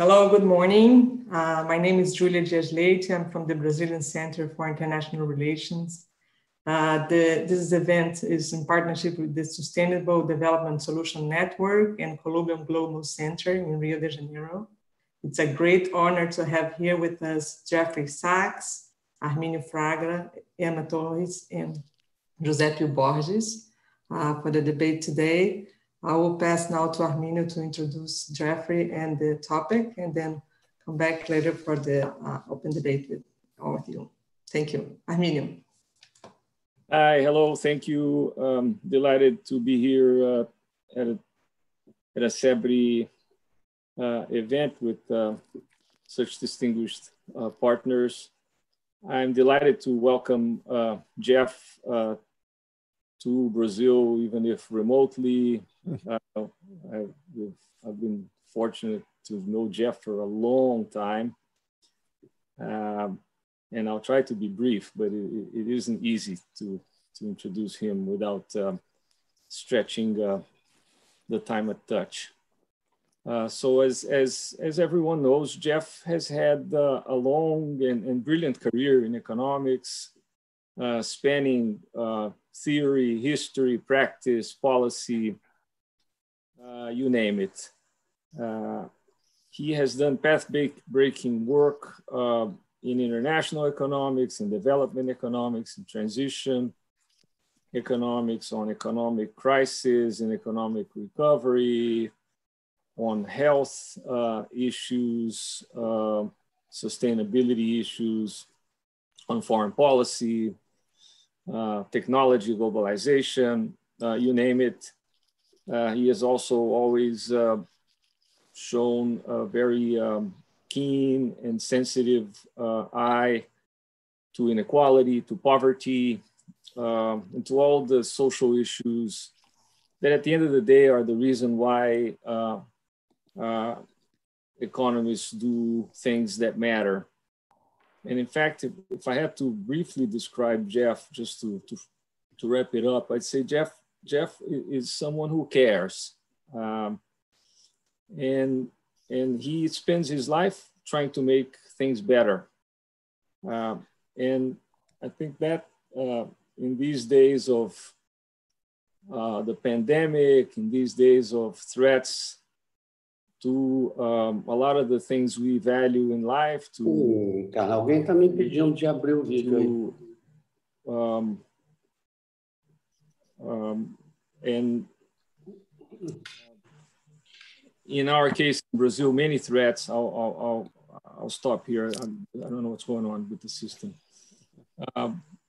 Hello, good morning. My name is Julia Dias Leite. I'm from the Brazilian Center for International Relations. This event is in partnership with the Sustainable Development Solution Network and Colombian Global Center in Rio de Janeiro. It's a great honor to have here with us Jeffrey Sachs, Armínio Fraga, Emma Torres, and Giuseppe Borges for the debate today. I will pass now to Armínio to introduce Jeffrey and the topic, and then come back later for the open debate with all of you. Thank you. Armínio. Hi, hello, thank you. Delighted to be here at a CEBRI event with such distinguished partners. I'm delighted to welcome Jeff to Brazil, even if remotely. I've been fortunate to know Jeff for a long time. And I'll try to be brief, but it isn't easy to introduce him without stretching the time a touch. So as everyone knows, Jeff has had a long and brilliant career in economics, spanning theory, history, practice, policy, you name it. He has done path-breaking work in international economics, in development economics, in transition economics, on economic crisis and economic recovery, on health issues, sustainability issues, on foreign policy, technology, globalization, you name it. He has also always shown a very keen and sensitive eye to inequality, to poverty, and to all the social issues that at the end of the day are the reason why economists do things that matter. And in fact, if I had to briefly describe Jeff, just to wrap it up, I'd say Jeff is someone who cares. And he spends his life trying to make things better. And I think that in these days of the pandemic, in these days of threats to a lot of the things we value in life, Cara, alguém está me pedindo de abrir o vídeo aí. And in our case in Brazil, many threats. I'll stop here. I don't know what's going on with the system.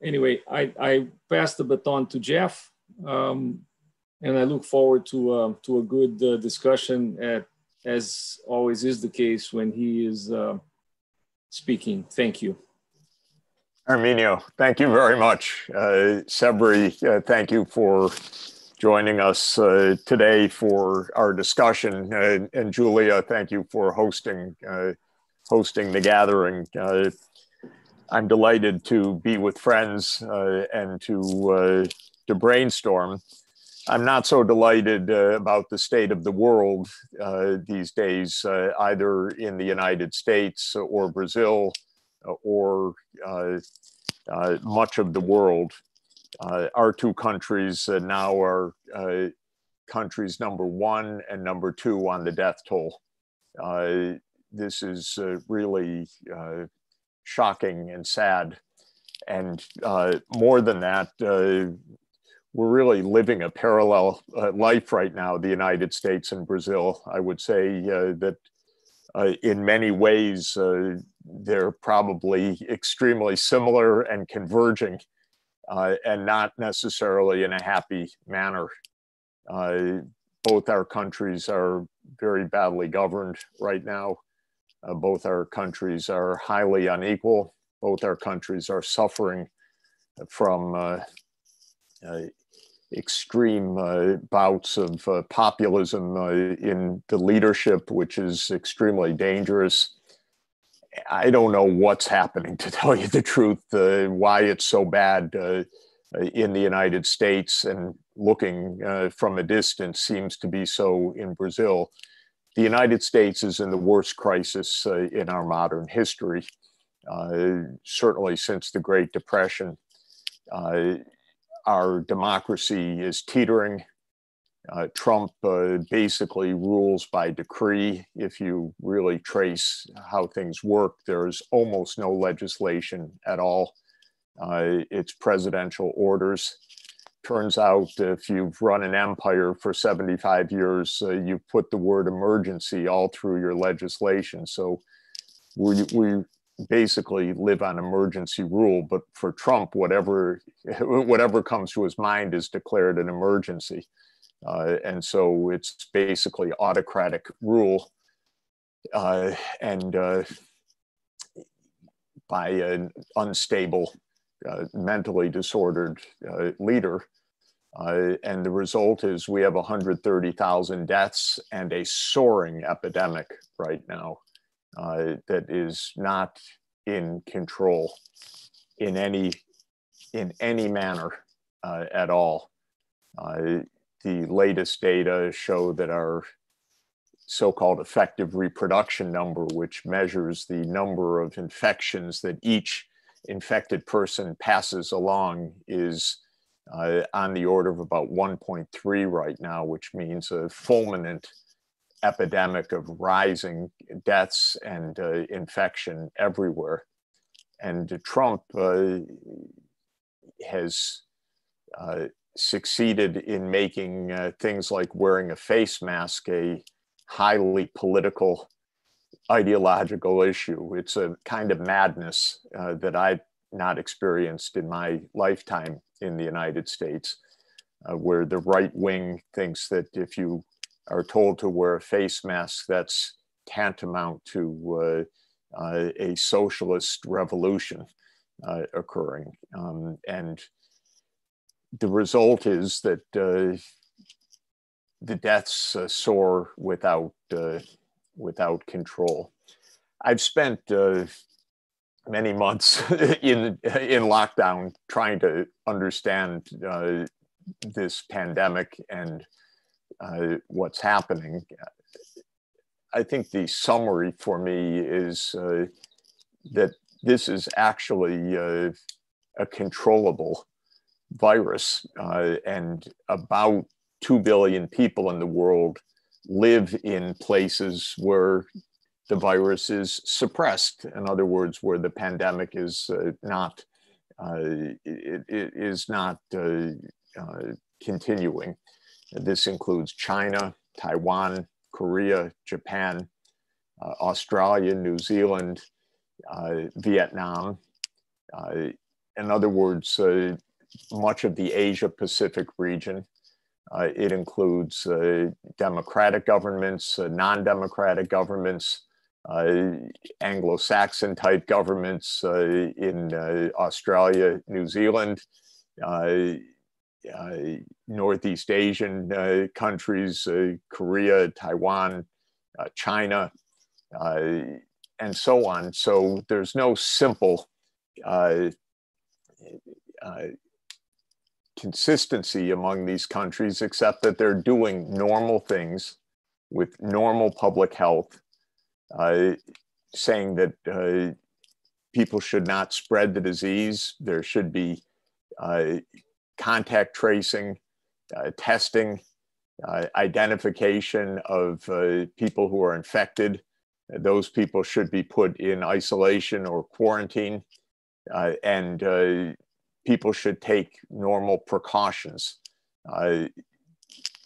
Anyway, I pass the baton to Jeff, and I look forward to a good discussion, as always is the case when he is speaking. Thank you. Armínio, thank you very much. CEBRI, thank you for joining us today for our discussion. And Julia, thank you for hosting the gathering. I'm delighted to be with friends and to brainstorm. I'm not so delighted about the state of the world these days, either in the United States or Brazil or much of the world. Our two countries now are countries number 1 and number 2 on the death toll. This is really shocking and sad. And more than that, we're really living a parallel life right now, the United States and Brazil. I would say that in many ways, they're probably extremely similar and converging, and not necessarily in a happy manner. Both our countries are very badly governed right now. Both our countries are highly unequal. Both our countries are suffering from extreme bouts of populism in the leadership, which is extremely dangerous. I don't know what's happening, to tell you the truth, why it's so bad in the United States, and looking from a distance seems to be so in Brazil. The United States is in the worst crisis in our modern history, certainly since the Great Depression. Our democracy is teetering. Trump basically rules by decree. If you really trace how things work, there's almost no legislation at all. It's presidential orders. Turns out if you've run an empire for 75 years, you've put the word emergency all through your legislation. So we basically live on emergency rule, but for Trump, whatever comes to his mind is declared an emergency. And so it's basically autocratic rule and by an unstable, mentally disordered leader. And the result is we have 130,000 deaths and a soaring epidemic right now that is not in control in any manner at all. The latest data show that our so-called effective reproduction number, which measures the number of infections that each infected person passes along, is on the order of about 1.3 right now, which means a fulminant epidemic of rising deaths and infection everywhere. And Trump has succeeded in making things like wearing a face mask a highly political, ideological issue. It's a kind of madness that I've not experienced in my lifetime in the United States, where the right wing thinks that if you are told to wear a face mask, that's tantamount to a socialist revolution occurring. And the result is that the deaths soar without control. I've spent many months in lockdown trying to understand this pandemic and what's happening. I think the summary for me is that this is actually a controllable virus, and about 2 billion people in the world live in places where the virus is suppressed. In other words, where the pandemic is not continuing. This includes China, Taiwan, Korea, Japan, Australia, New Zealand, Vietnam. In other words, much of the Asia-Pacific region. It includes democratic governments, non-democratic governments, Anglo-Saxon type governments in Australia, New Zealand, Northeast Asian countries, Korea, Taiwan, China, and so on. So there's no simple consistency among these countries, except that they're doing normal things with normal public health, saying that people should not spread the disease. There should be contact tracing, testing, identification of people who are infected. Those people should be put in isolation or quarantine, and people should take normal precautions,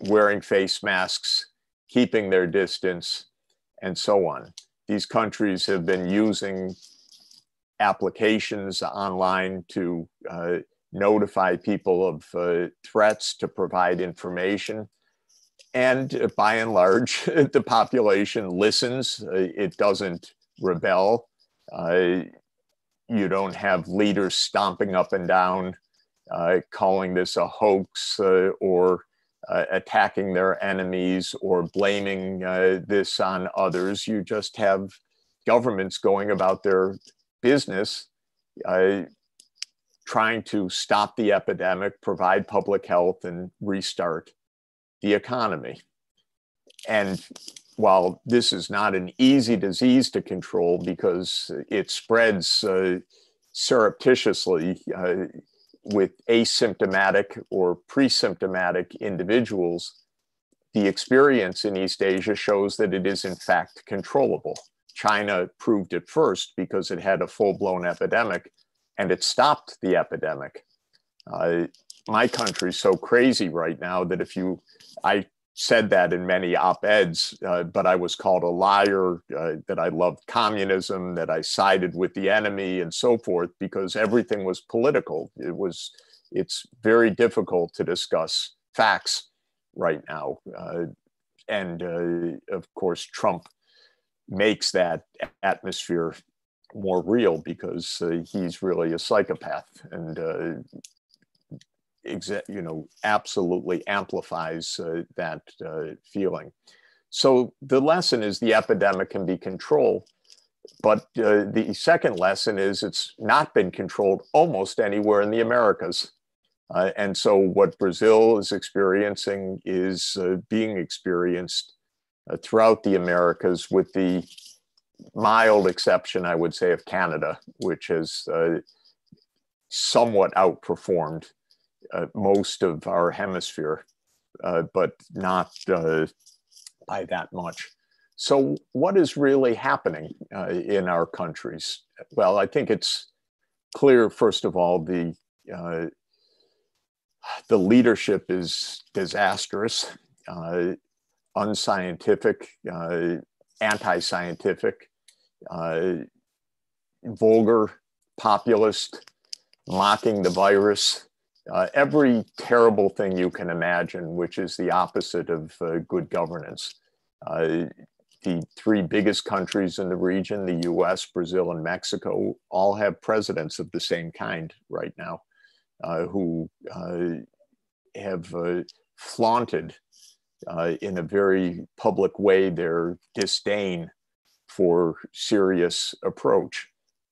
wearing face masks, keeping their distance, and so on. These countries have been using applications online to notify people of threats, to provide information. And by and large, the population listens. It doesn't rebel. You don't have leaders stomping up and down, calling this a hoax or attacking their enemies or blaming this on others. You just have governments going about their business, trying to stop the epidemic, provide public health, and restart the economy. And while this is not an easy disease to control because it spreads surreptitiously with asymptomatic or pre-symptomatic individuals, the experience in East Asia shows that it is in fact controllable. China proved it first because it had a full-blown epidemic and it stopped the epidemic. My country's so crazy right now that I said that in many op-eds, but I was called a liar, that I loved communism, that I sided with the enemy and so forth, because everything was political. It's very difficult to discuss facts right now. And of course, Trump makes that atmosphere more real because he's really a psychopath and absolutely amplifies that feeling. So the lesson is the epidemic can be controlled, but the second lesson is it's not been controlled almost anywhere in the Americas. And so what Brazil is experiencing is being experienced throughout the Americas, with the mild exception, I would say, of Canada, which has somewhat outperformed most of our hemisphere, but not by that much. So what is really happening in our countries? Well, I think it's clear, first of all, the leadership is disastrous, unscientific, anti-scientific, vulgar, populist, mocking the virus, every terrible thing you can imagine, which is the opposite of good governance. The three biggest countries in the region, the US, Brazil, and Mexico, all have presidents of the same kind right now, who have flaunted in a very public way their disdain for serious approach.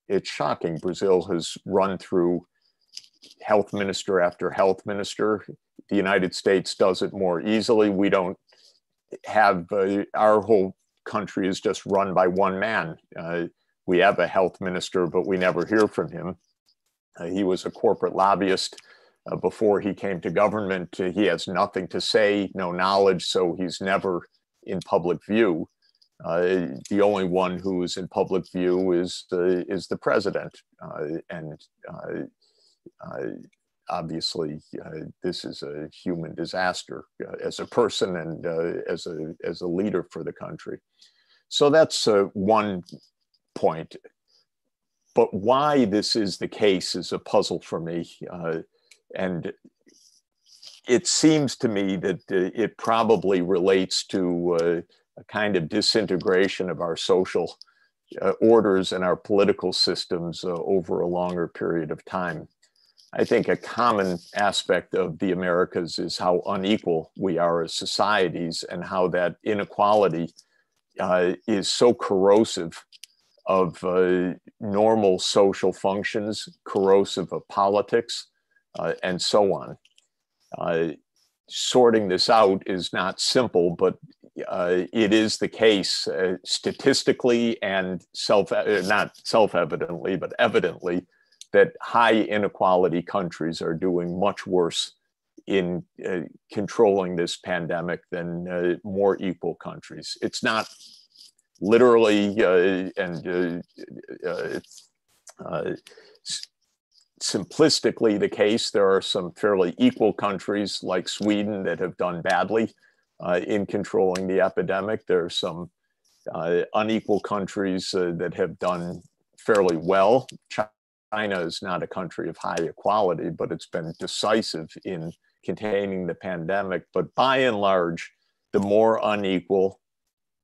It's shocking. Brazil has run through health minister after health minister. The United States does it more easily. We don't have, our whole country is just run by one man. We have a health minister, but we never hear from him. He was a corporate lobbyist before he came to government. He has nothing to say, no knowledge, so he's never in public view. The only one who is in public view is the president. Obviously, this is a human disaster as a person and as a leader for the country. So that's one point. But why this is the case is a puzzle for me. And it seems to me that it probably relates to a kind of disintegration of our social orders and our political systems over a longer period of time. I think a common aspect of the Americas is how unequal we are as societies and how that inequality is so corrosive of normal social functions, corrosive of politics, and so on. Sorting this out is not simple, but it is the case statistically and not self-evidently, but evidently, that high inequality countries are doing much worse in controlling this pandemic than more equal countries. It's not literally simplistically the case. There are some fairly equal countries like Sweden that have done badly in controlling the epidemic. There are some unequal countries that have done fairly well. China is not a country of high equality, but it's been decisive in containing the pandemic. But by and large, the more unequal,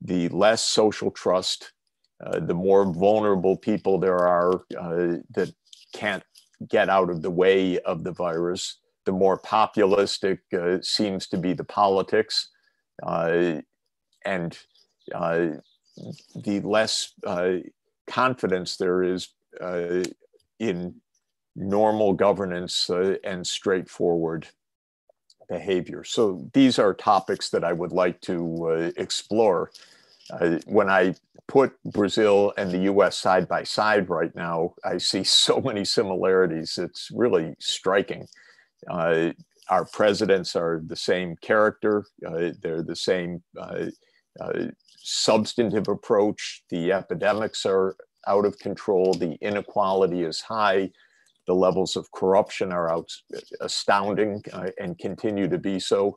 the less social trust, the more vulnerable people there are that can't get out of the way of the virus, the more populistic seems to be the politics, and the less confidence there is in normal governance and straightforward behavior. So these are topics that I would like to explore. When I put Brazil and the US side by side right now, I see so many similarities. It's really striking. Our presidents are the same character. They're the same substantive approach. The epidemics are out of control. The inequality is high. The levels of corruption are astounding and continue to be so.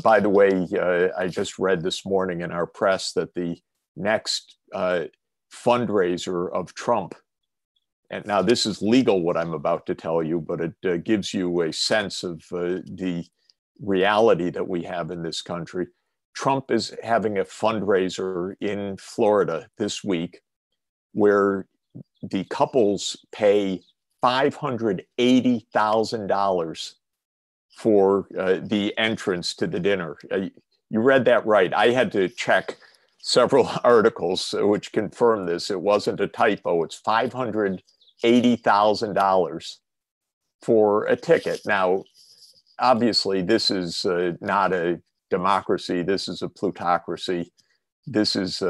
By the way, I just read this morning in our press that the next fundraiser of Trump, and now this is legal what I'm about to tell you, but it gives you a sense of the reality that we have in this country. Trump is having a fundraiser in Florida this week where the couples pay $580,000 for the entrance to the dinner. You read that right. I had to check several articles which confirm this. It wasn't a typo. It's $580,000 for a ticket. Now, obviously, this is not a democracy. This is a plutocracy. This is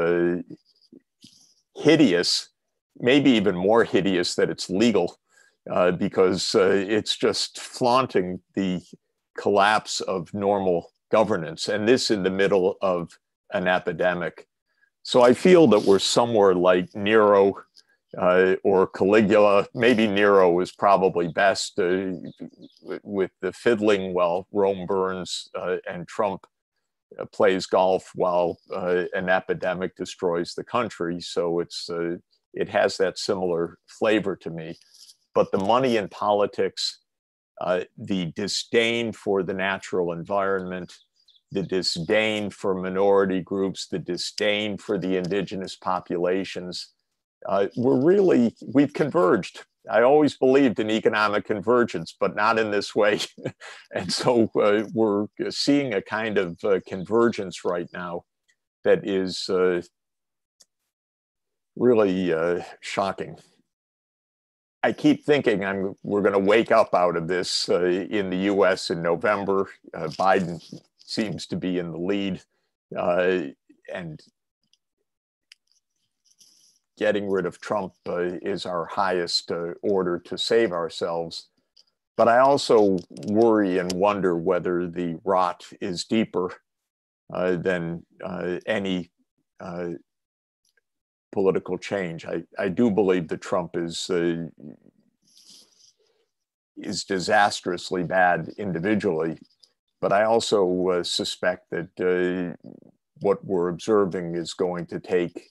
hideous, maybe even more hideous that it's legal, because it's just flaunting the collapse of normal governance, and this in the middle of an epidemic. So I feel that we're somewhere like Nero or Caligula. Maybe Nero is probably best with the fiddling while Rome burns and Trump plays golf while an epidemic destroys the country. So it has that similar flavor to me. But the money in politics, the disdain for the natural environment, the disdain for minority groups, the disdain for the indigenous populations, we've converged. I always believed in economic convergence, but not in this way. And so we're seeing a kind of convergence right now that is really shocking. I keep thinking we're going to wake up out of this in the US in November. Biden seems to be in the lead, and getting rid of Trump is our highest order to save ourselves. But I also worry and wonder whether the rot is deeper than any political change. I do believe that Trump is disastrously bad individually, but I also suspect that what we're observing is going to take,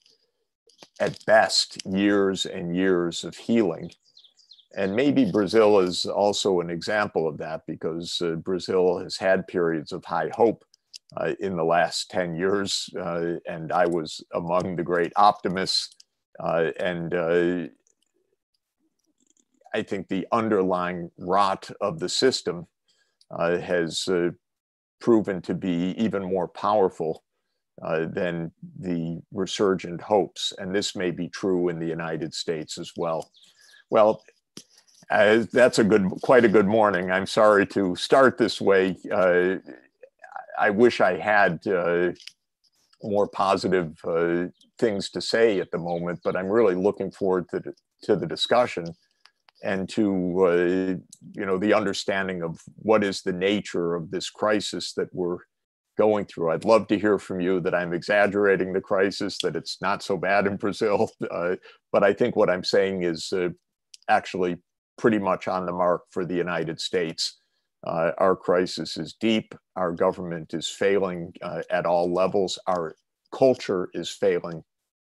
at best, years and years of healing. And maybe Brazil is also an example of that, because Brazil has had periods of high hope in the last 10 years, and I was among the great optimists. And I think the underlying rot of the system has proven to be even more powerful than the resurgent hopes. And this may be true in the United States as well. Well, that's quite a good morning. I'm sorry to start this way. I wish I had more positive things to say at the moment, but I'm really looking forward to the discussion and to the understanding of what is the nature of this crisis that we're going through. I'd love to hear from you that I'm exaggerating the crisis, that it's not so bad in Brazil, but I think what I'm saying is actually pretty much on the mark for the United States. Our crisis is deep. Our government is failing at all levels. Our culture is failing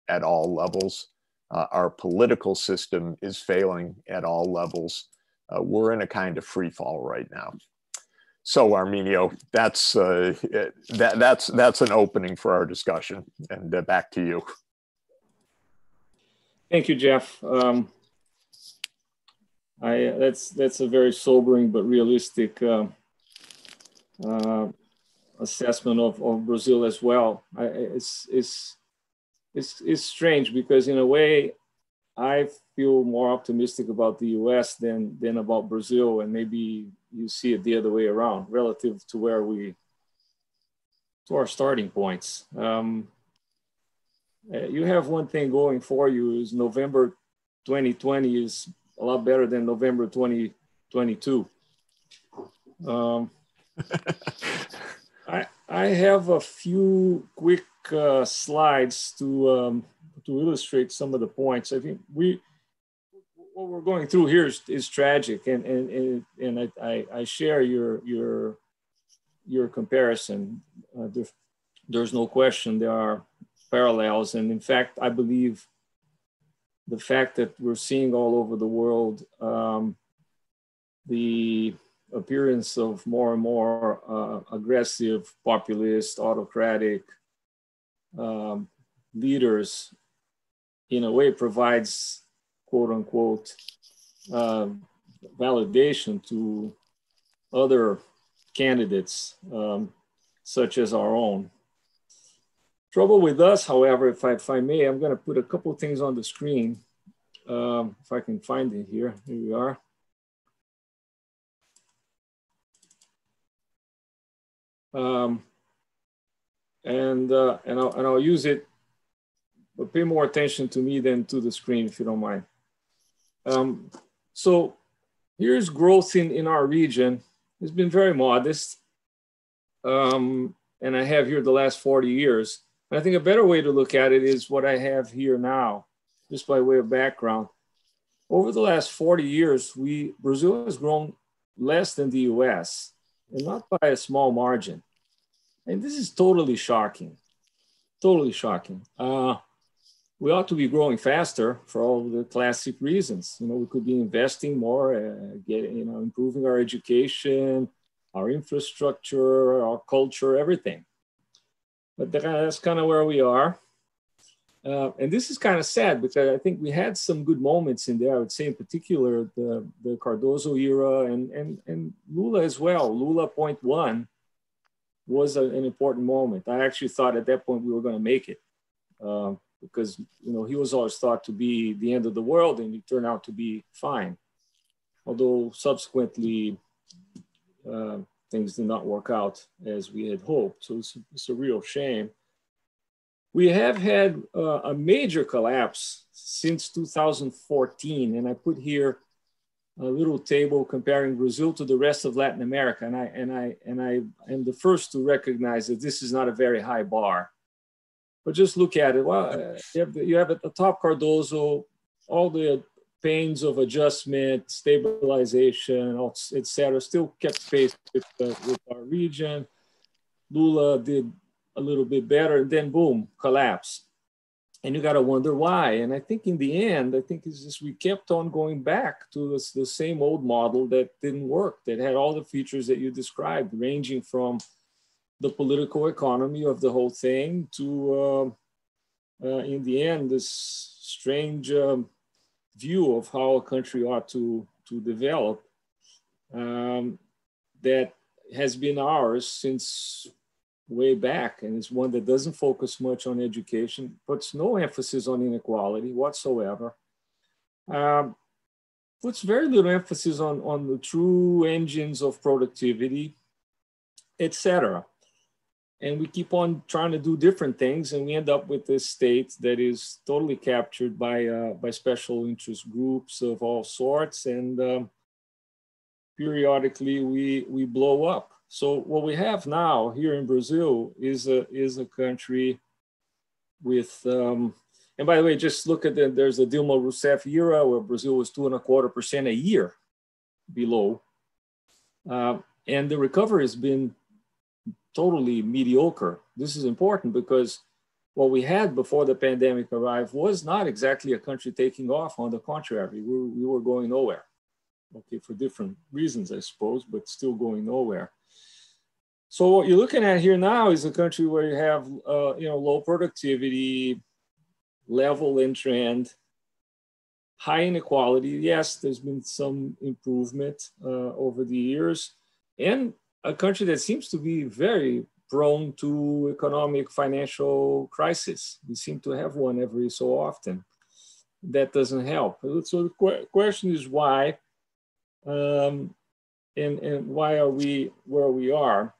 at all levels. Our political system is failing at all levels. We're in a kind of free fall right now. So, Armínio, that's an opening for our discussion. And back to you. Thank you, Jeff. That's a very sobering but realistic assessment of Brazil as well. It's strange because in a way I feel more optimistic about the US than about Brazil, and maybe you see it the other way around relative to to our starting points. you have one thing going for you is November 2020 is a lot better than November 2022. I have a few quick slides to illustrate some of the points. I think what we're going through here is tragic, and I share your comparison. There's no question there are parallels, and in fact, I believe the fact that we're seeing all over the world the appearance of more and more aggressive, populist, autocratic leaders, in a way, provides quote unquote validation to other candidates, such as our own. Trouble with us, however, if I may, I'm going to put a couple of things on the screen. If I can find it here. Here we are. And I'll use it, but pay more attention to me than to the screen, if you don't mind. So here's growth in our region. It's been very modest. And I have here the last 40 years. And I think a better way to look at it is what I have here now, just by way of background. Over the last 40 years, Brazil has grown less than the US, and not by a small margin. And this is totally shocking, totally shocking. We ought to be growing faster for all the classic reasons. You know, we could be investing more, improving our education, our infrastructure, our culture, everything. But that's kind of where we are. And this is kind of sad because I think we had some good moments in there. I would say in particular, the Cardoso era and Lula as well. Lula point one was an important moment. I actually thought at that point we were going to make it because, you know, he was always thought to be the end of the world, and it turned out to be fine. Although subsequently things did not work out as we had hoped. So it's a real shame. We have had a major collapse since 2014, and I put here a little table comparing Brazil to the rest of Latin America, and I am the first to recognize that this is not a very high bar. But just look at it. Well, you have at the top Cardoso, all the pains of adjustment, stabilization, etc., still kept pace with our region. Lula did a little bit better, and then boom, collapse. And you got to wonder why. And I think in the end, I think it's just we kept on going back to the same old model that didn't work, that had all the features that you described, ranging from the political economy of the whole thing to, in the end, this strange view of how a country ought to develop that has been ours since way back, and it's one that doesn't focus much on education, puts no emphasis on inequality whatsoever, puts very little emphasis on the true engines of productivity, etc. And we keep on trying to do different things, and we end up with this state that is totally captured by special interest groups of all sorts, and periodically we blow up. So what we have now here in Brazil is a country with, and by the way, just look at there's the Dilma Rousseff era where Brazil was 2.25% a year below. And the recovery has been totally mediocre. This is important because what we had before the pandemic arrived was not exactly a country taking off. On the contrary, we were going nowhere. Okay, for different reasons, I suppose, but still going nowhere. So what you're looking at here now is a country where you have, low productivity, level in trend, high inequality. Yes, there's been some improvement over the years, and a country that seems to be very prone to economic financial crisis. We seem to have one every so often. That doesn't help. So the question is why, and why are we where we are?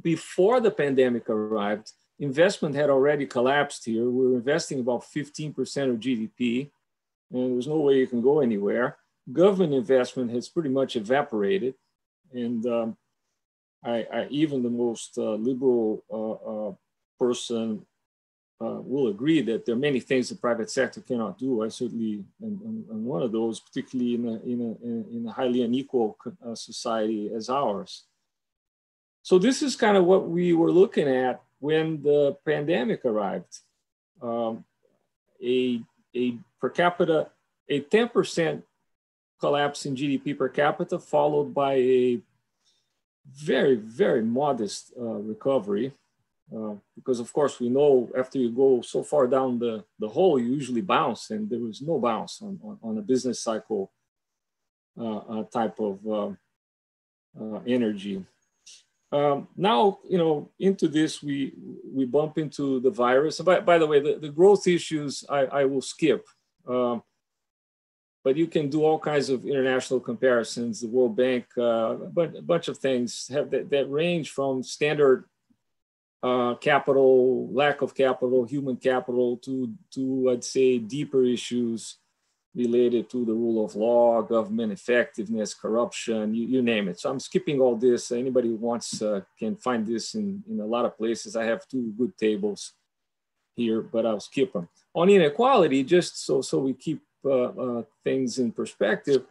Before the pandemic arrived, investment had already collapsed here. We were investing about 15% of GDP, and there's no way you can go anywhere. Government investment has pretty much evaporated, and even the most liberal person will agree that there are many things the private sector cannot do. I certainly am one of those, particularly in a highly unequal society as ours. So this is kind of what we were looking at when the pandemic arrived. A per capita, a 10% collapse in GDP per capita, followed by a very, very modest recovery. Because of course we know after you go so far down the hole, you usually bounce, and there was no bounce on a business cycle type of energy. Now, into this, we bump into the virus. By the way, the growth issues I will skip, but you can do all kinds of international comparisons. The World Bank, but a bunch of things have that range from standard capital, lack of capital, human capital, to I'd say deeper issues related to the rule of law, government effectiveness, corruption, you name it. So I'm skipping all this. Anybody who wants can find this in a lot of places. I have two good tables here, but I'll skip them. On inequality, just so we keep things in perspective,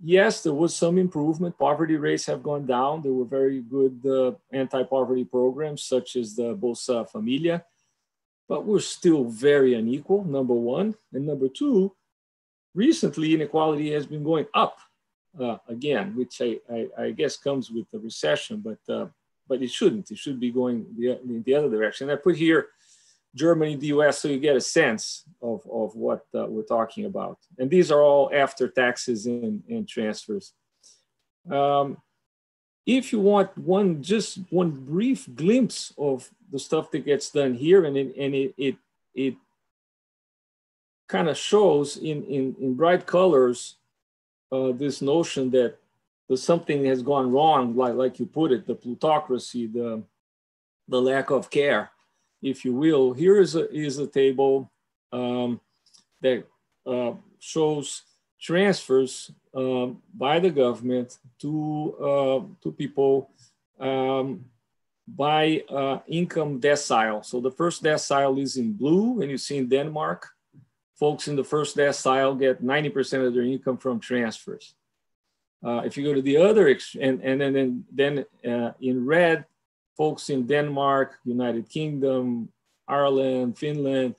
yes, there was some improvement. Poverty rates have gone down. There were very good anti-poverty programs, such as the Bolsa Familia, but we're still very unequal, number one. And number two, recently inequality has been going up again, which I guess comes with the recession, but it shouldn't. It should be going the other direction. I put here Germany, the US, so you get a sense of what we're talking about. And these are all after taxes and transfers. If you want just one brief glimpse of the stuff that gets done here, and it kind of shows in bright colors this notion that something has gone wrong, like you put it, the plutocracy, the lack of care, if you will. Here is a table that shows transfers by the government to people by income decile. So the first decile is in blue, and you see in Denmark, folks in the first decile get 90% of their income from transfers. If you go to the other extreme, and then in red, folks in Denmark, United Kingdom, Ireland, Finland,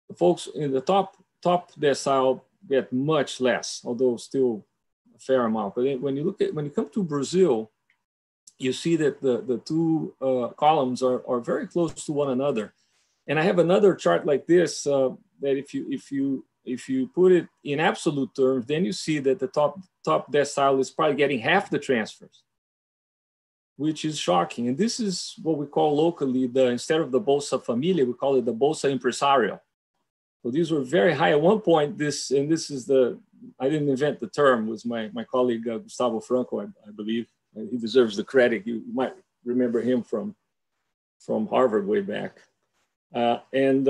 the folks in the top decile get much less, although still a fair amount. But when you come to Brazil, you see that the two columns are very close to one another. And I have another chart like this that if you put it in absolute terms, then you see that the top decile is probably getting half the transfers, which is shocking. And this is what we call locally, instead of the Bolsa Familia, we call it the Bolsa Empresario. So these were very high at one point. I didn't invent the term, it was my colleague Gustavo Franco, I believe. He deserves the credit. You might remember him from Harvard way back. And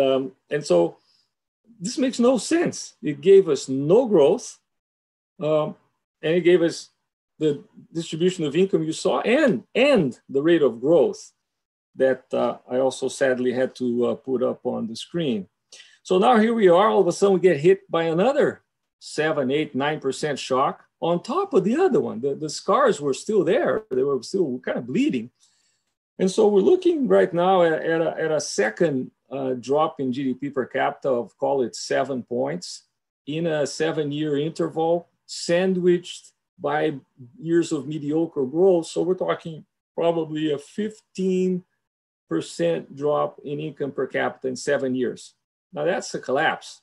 so this makes no sense. It gave us no growth, and it gave us the distribution of income you saw, and the rate of growth that I also sadly had to put up on the screen. So now here we are, all of a sudden we get hit by another 7, 8, 9% shock on top of the other one. The scars were still there. They were still kind of bleeding. And so we're looking right now at a second drop in GDP per capita of, call it 7 points in a 7-year interval, sandwiched by years of mediocre growth. So we're talking probably a 15% drop in income per capita in 7 years. Now that's a collapse.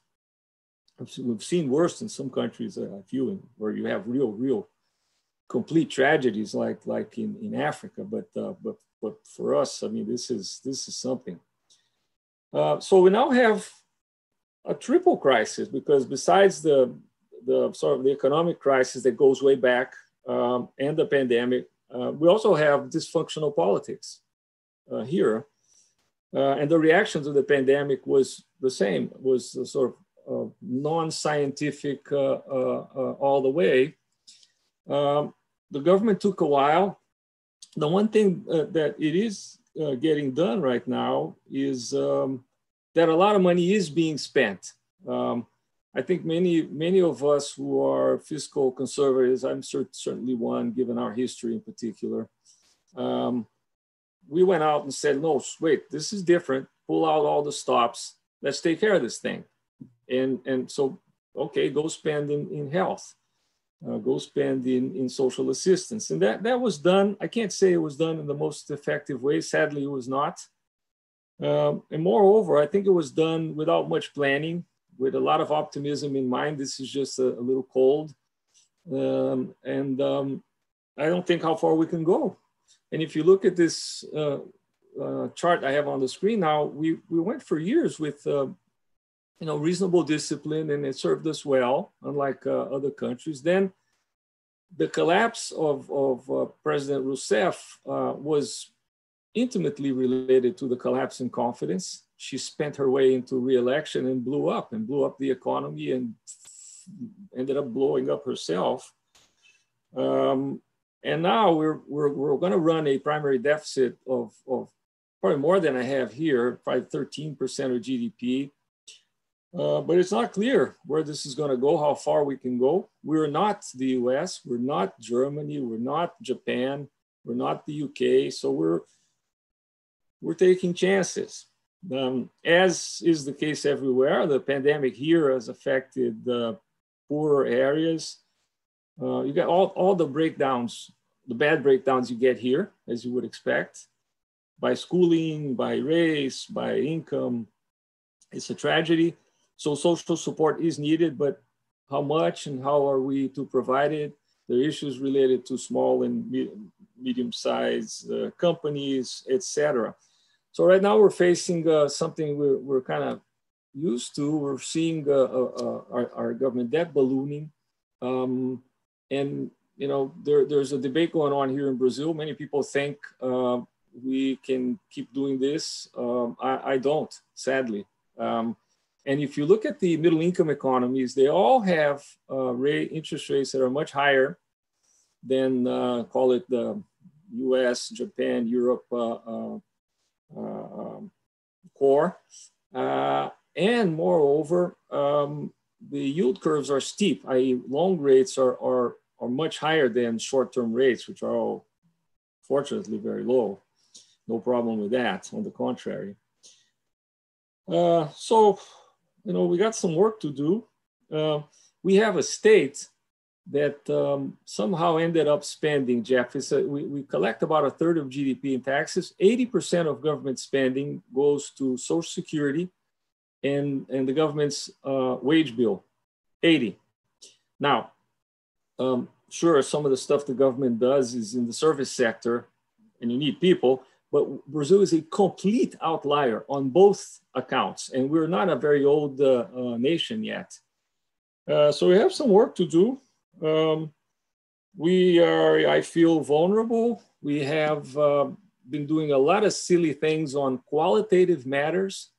We've seen worse in some countries, a few, where you have real complete tragedies like in Africa. But for us, I mean, this is something. So we now have a triple crisis, because besides the sort of the economic crisis that goes way back and the pandemic, we also have dysfunctional politics here. And the reaction to the pandemic was the same, was sort of non-scientific all the way. The government took a while. The one thing that it is getting done right now is that a lot of money is being spent. I think many of us who are fiscal conservatives, I'm certainly one, given our history in particular, we went out and said, no, wait, this is different. Pull out all the stops. Let's take care of this thing. And so, okay, go spend in health. Go spend in social assistance. And that was done. I can't say it was done in the most effective way. Sadly, it was not. And moreover, I think it was done without much planning, with a lot of optimism in mind. This is just a little cold. I don't think how far we can go. And if you look at this chart I have on the screen now, we went for years with reasonable discipline, and it served us well, unlike other countries. Then the collapse of President Rousseff was intimately related to the collapse in confidence. She spent her way into re-election and blew up the economy and ended up blowing up herself. And now we're going to run a primary deficit of probably more than I have here, probably 13% of GDP. But it's not clear where this is going to go, how far we can go. We're not the US, we're not Germany, we're not Japan, we're not the UK. So we're taking chances. As is the case everywhere, the pandemic here has affected poorer areas. You got all the breakdowns, the bad breakdowns you get here, as you would expect, by schooling, by race, by income. It's a tragedy. So social support is needed, but how much and how are we to provide it? There are issues related to small and medium-sized companies, etc. So right now we're facing something we're kind of used to. We're seeing our government debt ballooning. And there's a debate going on here in Brazil. Many people think we can keep doing this. I don't, sadly. And if you look at the middle income economies, they all have interest rates that are much higher than, call it the US, Japan, Europe core. And moreover, the yield curves are steep, i.e. long rates are much higher than short-term rates, which are all, fortunately, very low. No problem with that, on the contrary. So, we got some work to do. We have a state that somehow ended up spending, Jeff. We collect about 1/3 of GDP in taxes. 80% of government spending goes to Social Security and the government's wage bill, 80. Now, sure, some of the stuff the government does is in the service sector, and you need people, but Brazil is a complete outlier on both accounts, and we're not a very old nation yet. So we have some work to do. We are, I feel, vulnerable. We have been doing a lot of silly things on qualitative matters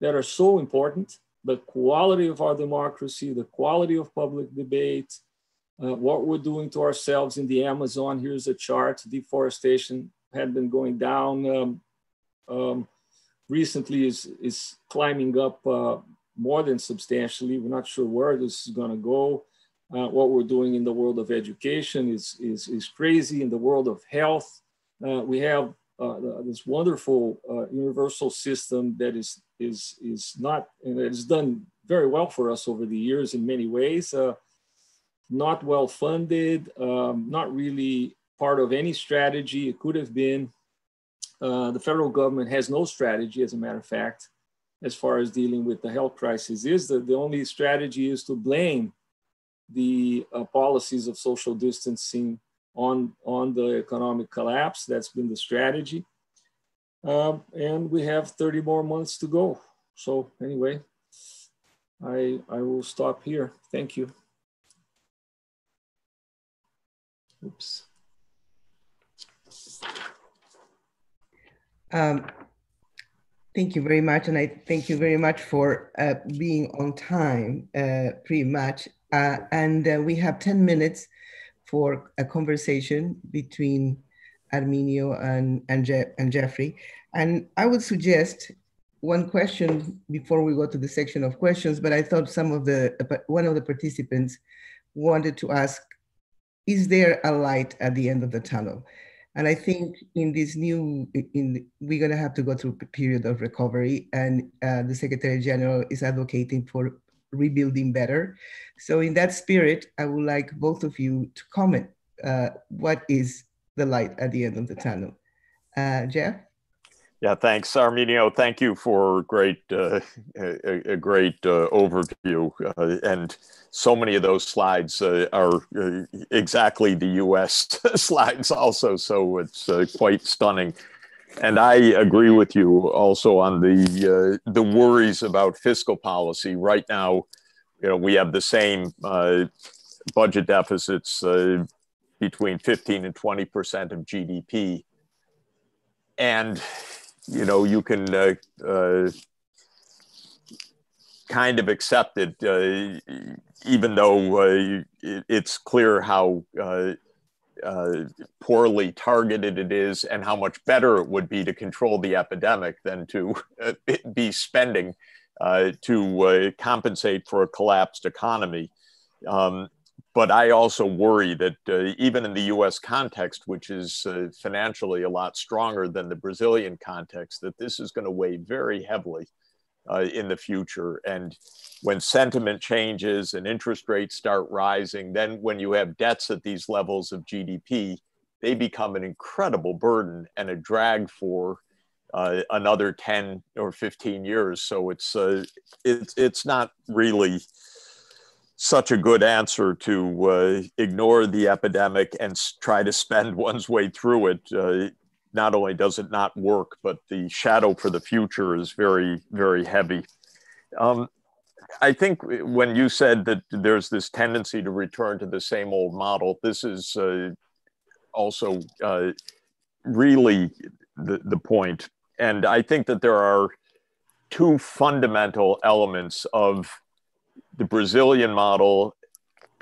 that are so important: the quality of our democracy, the quality of public debate, what we're doing to ourselves in the Amazon. Here's a chart. Deforestation had been going down. Recently is climbing up more than substantially. We're not sure where this is going to go. What we're doing in the world of education is crazy. In the world of health, we have this wonderful universal system that is not, and it's done very well for us over the years in many ways. Not well funded, not really part of any strategy. It could have been. The federal government has no strategy, as a matter of fact, as far as dealing with the health crisis. The only strategy is to blame the policies of social distancing on the economic collapse. That's been the strategy. And we have 30 more months to go. So anyway, I will stop here. Thank you. Oops. Thank you very much. And I thank you very much for being on time, pretty much. And we have 10 minutes for a conversation between Armínio and Jeffrey. And I would suggest one question before we go to the section of questions, but I thought one of the participants wanted to ask, is there a light at the end of the tunnel? And I think in this we're going to have to go through a period of recovery, and the Secretary General is advocating for rebuilding better. So in that spirit, I would like both of you to comment. What is the light at the end of the tunnel? Jeff? Yeah, thanks, Armínio. Thank you for a great overview. And so many of those slides are exactly the US slides also, so it's quite stunning. And I agree with you also on the worries about fiscal policy. Right now, we have the same budget deficits between 15 and 20% of GDP. And you can kind of accept it, even though it's clear how poorly targeted it is and how much better it would be to control the epidemic than to be spending to compensate for a collapsed economy. But I also worry that even in the US context, which is financially a lot stronger than the Brazilian context, that this is going to weigh very heavily in the future. And when sentiment changes and interest rates start rising, then when you have debts at these levels of GDP, they become an incredible burden and a drag for another 10 or 15 years. So it's not really such a good answer to ignore the epidemic and try to spend one's way through it. Not only does it not work, but the shadow for the future is very, very heavy. I think when you said that there's this tendency to return to the same old model, this is also really the point. And I think that there are two fundamental elements of the Brazilian model,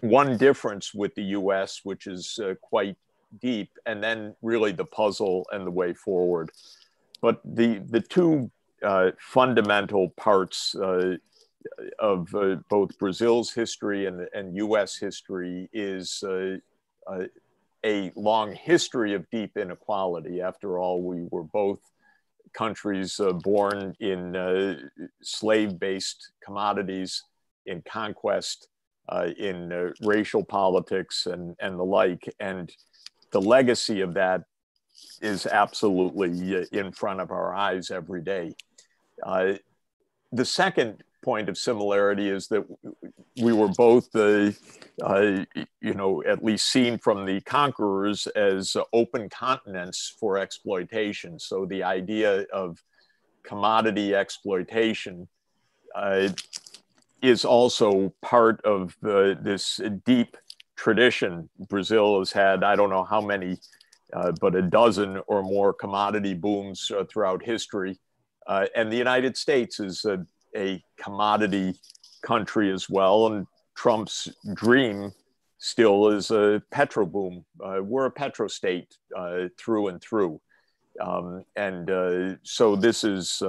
one difference with the US, which is quite deep, and then really the puzzle and the way forward. But the two fundamental parts of both Brazil's history and US history is a long history of deep inequality. After all, we were both countries born in slave-based commodities, in conquest, in racial politics and the like. And the legacy of that is absolutely in front of our eyes every day. The second point of similarity is that we were both, at least seen from the conquerors as open continents for exploitation. So the idea of commodity exploitation is also part of this deep tradition. Brazil has had, I don't know how many, but a dozen or more commodity booms throughout history. And the United States is a commodity country as well. And Trump's dream still is a petro boom. We're a petro state through and through. So this is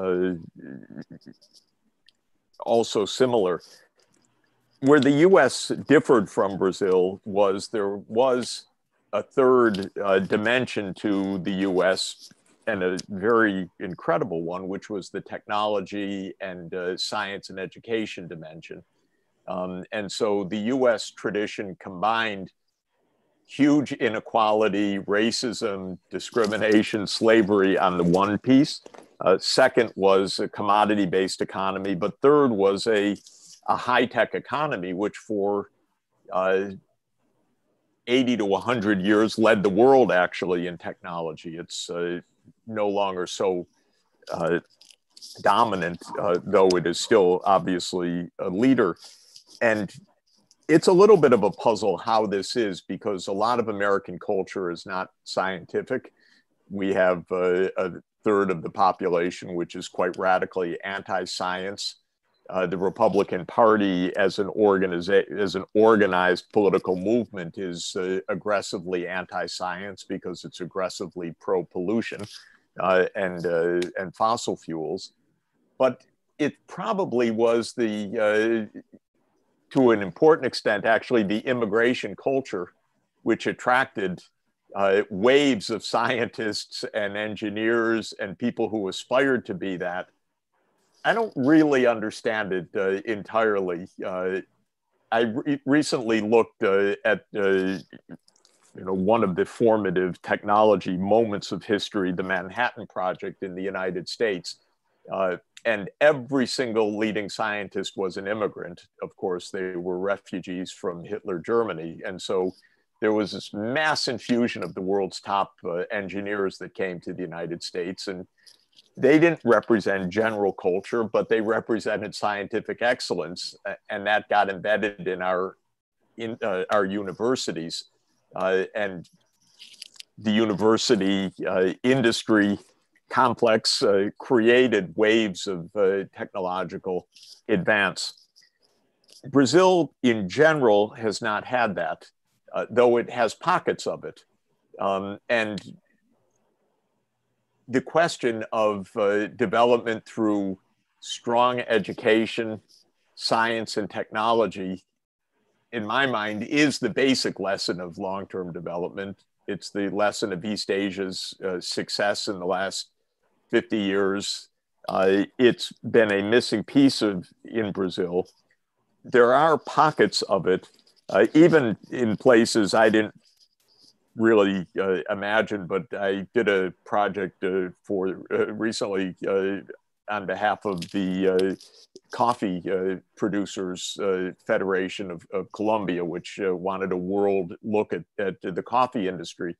also similar. Where the US differed from Brazil was there was a third dimension to the US, and a very incredible one, which was the technology and science and education dimension. And so the US tradition combined huge inequality, racism, discrimination, slavery on the one piece. Second was a commodity-based economy, but third was a high-tech economy, which for 80 to 100 years led the world actually in technology. It's no longer so dominant, though it is still obviously a leader. And it's a little bit of a puzzle how this is, because a lot of American culture is not scientific. We have a third of the population, which is quite radically anti-science. The Republican Party as an organized political movement is aggressively anti-science because it's aggressively pro-pollution and fossil fuels. But it probably was to an important extent, actually, the immigration culture, which attracted waves of scientists and engineers and people who aspired to be that. I don't really understand it entirely. I recently looked at one of the formative technology moments of history, the Manhattan Project in the United States. And every single leading scientist was an immigrant. Of course, they were refugees from Hitler Germany. And so there was this mass infusion of the world's top engineers that came to the United States. And they didn't represent general culture, but they represented scientific excellence. And that got embedded in our universities. And the university industry complex created waves of technological advance. Brazil in general has not had that, though it has pockets of it. And the question of development through strong education, science, and technology, in my mind, is the basic lesson of long-term development. It's the lesson of East Asia's success in the last 50 years. It's been a missing piece in Brazil. There are pockets of it, even in places I didn't really imagine, but I did a project recently on behalf of the Coffee Producers Federation of Colombia, which wanted a world look at the coffee industry.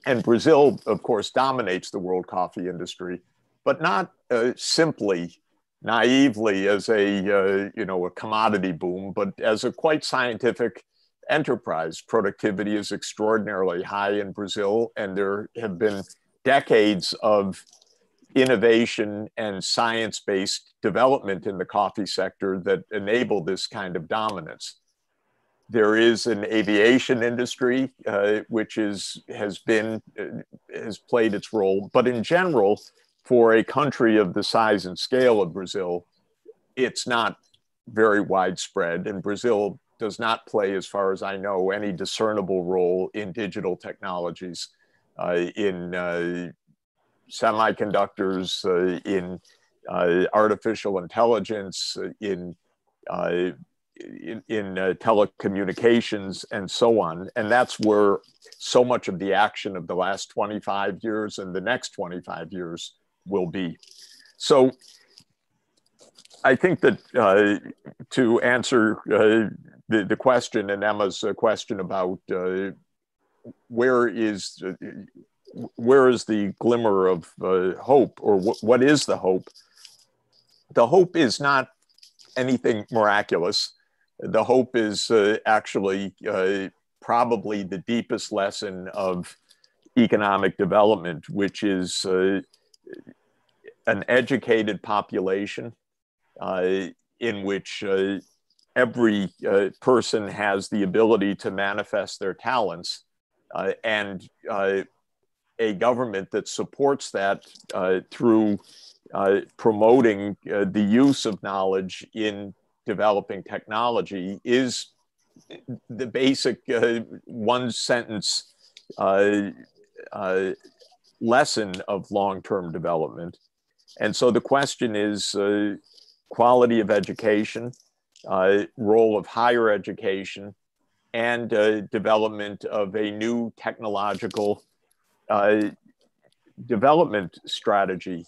And Brazil, of course, dominates the world coffee industry, but not simply naively as a commodity boom, but as a quite scientific enterprise. Productivity is extraordinarily high in Brazil, and there have been decades of innovation and science-based development in the coffee sector that enable this kind of dominance. There is an aviation industry which has played its role, but in general, for a country of the size and scale of Brazil, it's not very widespread, and Brazil does not play, as far as I know, any discernible role in digital technologies, in semiconductors, in artificial intelligence, in telecommunications, and so on. And that's where so much of the action of the last 25 years and the next 25 years will be. So I think that to answer the question and Emma's question about where is the glimmer of hope, or what is the hope? The hope is not anything miraculous. The hope is actually probably the deepest lesson of economic development, which is an educated population in which every person has the ability to manifest their talents, and a government that supports that through promoting the use of knowledge in developing technology is the basic one sentence lesson of long-term development. And so the question is quality of education, role of higher education, and development of a new technological development strategy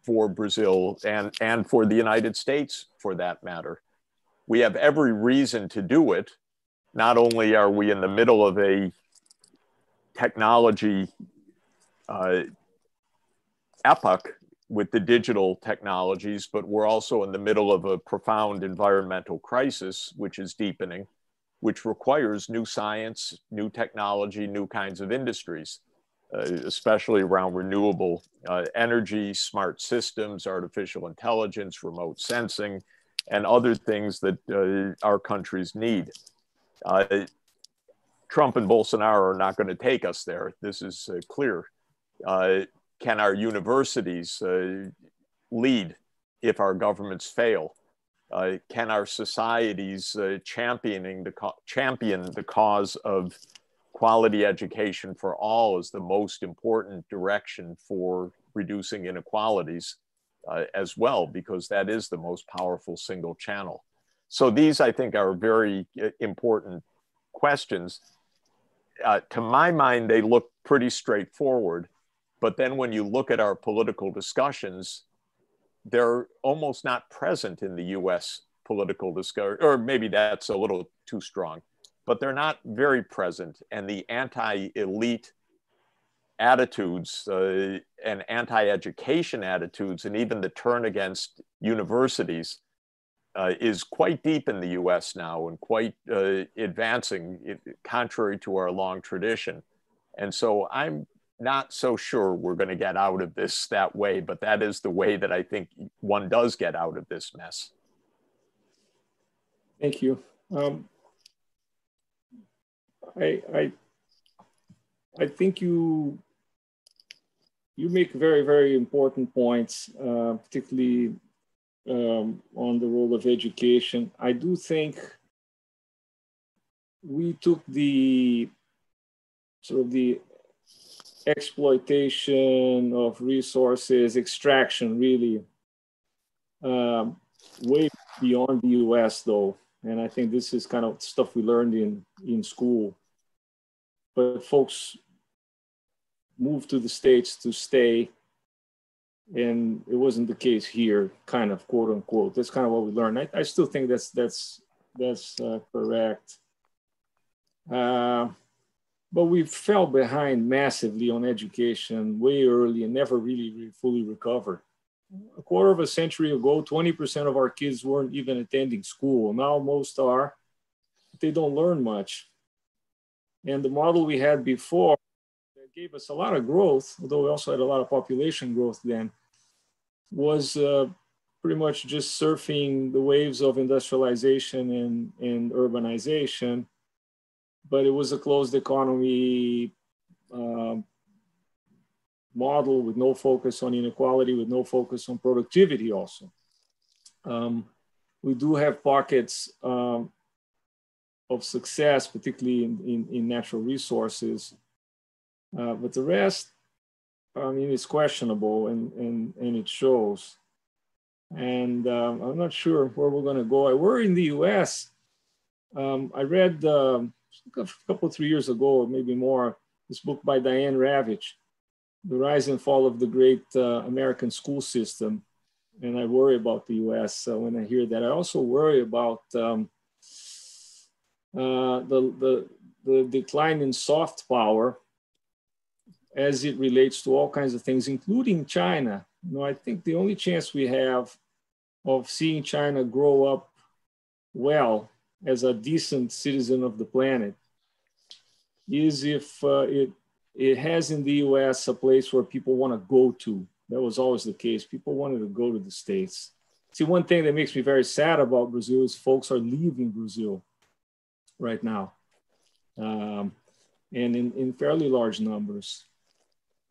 for Brazil and for the United States, for that matter. We have every reason to do it. Not only are we in the middle of a technology epoch with the digital technologies, but we're also in the middle of a profound environmental crisis, which is deepening, which requires new science, new technology, new kinds of industries. especially around renewable energy, smart systems, artificial intelligence, remote sensing, and other things that our countries need. Trump and Bolsonaro are not going to take us there. This is clear. Can our universities lead if our governments fail? Can our societies champion the cause of quality education for all as the most important direction for reducing inequalities as well, because that is the most powerful single channel. So these, I think, are very important questions. To my mind, they look pretty straightforward, but then when you look at our political discussions, they're almost not present in the US political discussion, or maybe that's a little too strong, but they're not very present. And the anti-elite attitudes and anti-education attitudes, and even the turn against universities is quite deep in the US now and quite advancing, contrary to our long tradition. And so I'm not so sure we're going to get out of this that way, but that is the way that I think one does get out of this mess. Thank you. I think you make very, very important points, particularly on the role of education. I do think we took the sort of the exploitation of resources, extraction, really, way beyond the US, though. And I think this is kind of stuff we learned in school. But folks moved to the States to stay, and it wasn't the case here, kind of, quote unquote. That's kind of what we learned. I still think that's correct. But we fell behind massively on education way early and never really fully recovered. A quarter of a century ago, 20% of our kids weren't even attending school. Now most are. They don't learn much. And the model we had before that gave us a lot of growth, although we also had a lot of population growth then, was pretty much just surfing the waves of industrialization and urbanization. But it was a closed economy model with no focus on inequality, with no focus on productivity also. We do have pockets of success, particularly in natural resources, but the rest, I mean, it's questionable and it shows. And I'm not sure where we're going to go. I worry in the US. I read a couple, 3 years ago, or maybe more, this book by Diane Ravitch, The Rise and Fall of the Great American School System. And I worry about the US when I hear that. I also worry about the decline in soft power as it relates to all kinds of things, including China. You know, I think the only chance we have of seeing China grow up well as a decent citizen of the planet is if it has in the US a place where people want to go to. That was always the case. People wanted to go to the States. See, one thing that makes me very sad about Brazil is folks are leaving Brazil right now, and in fairly large numbers.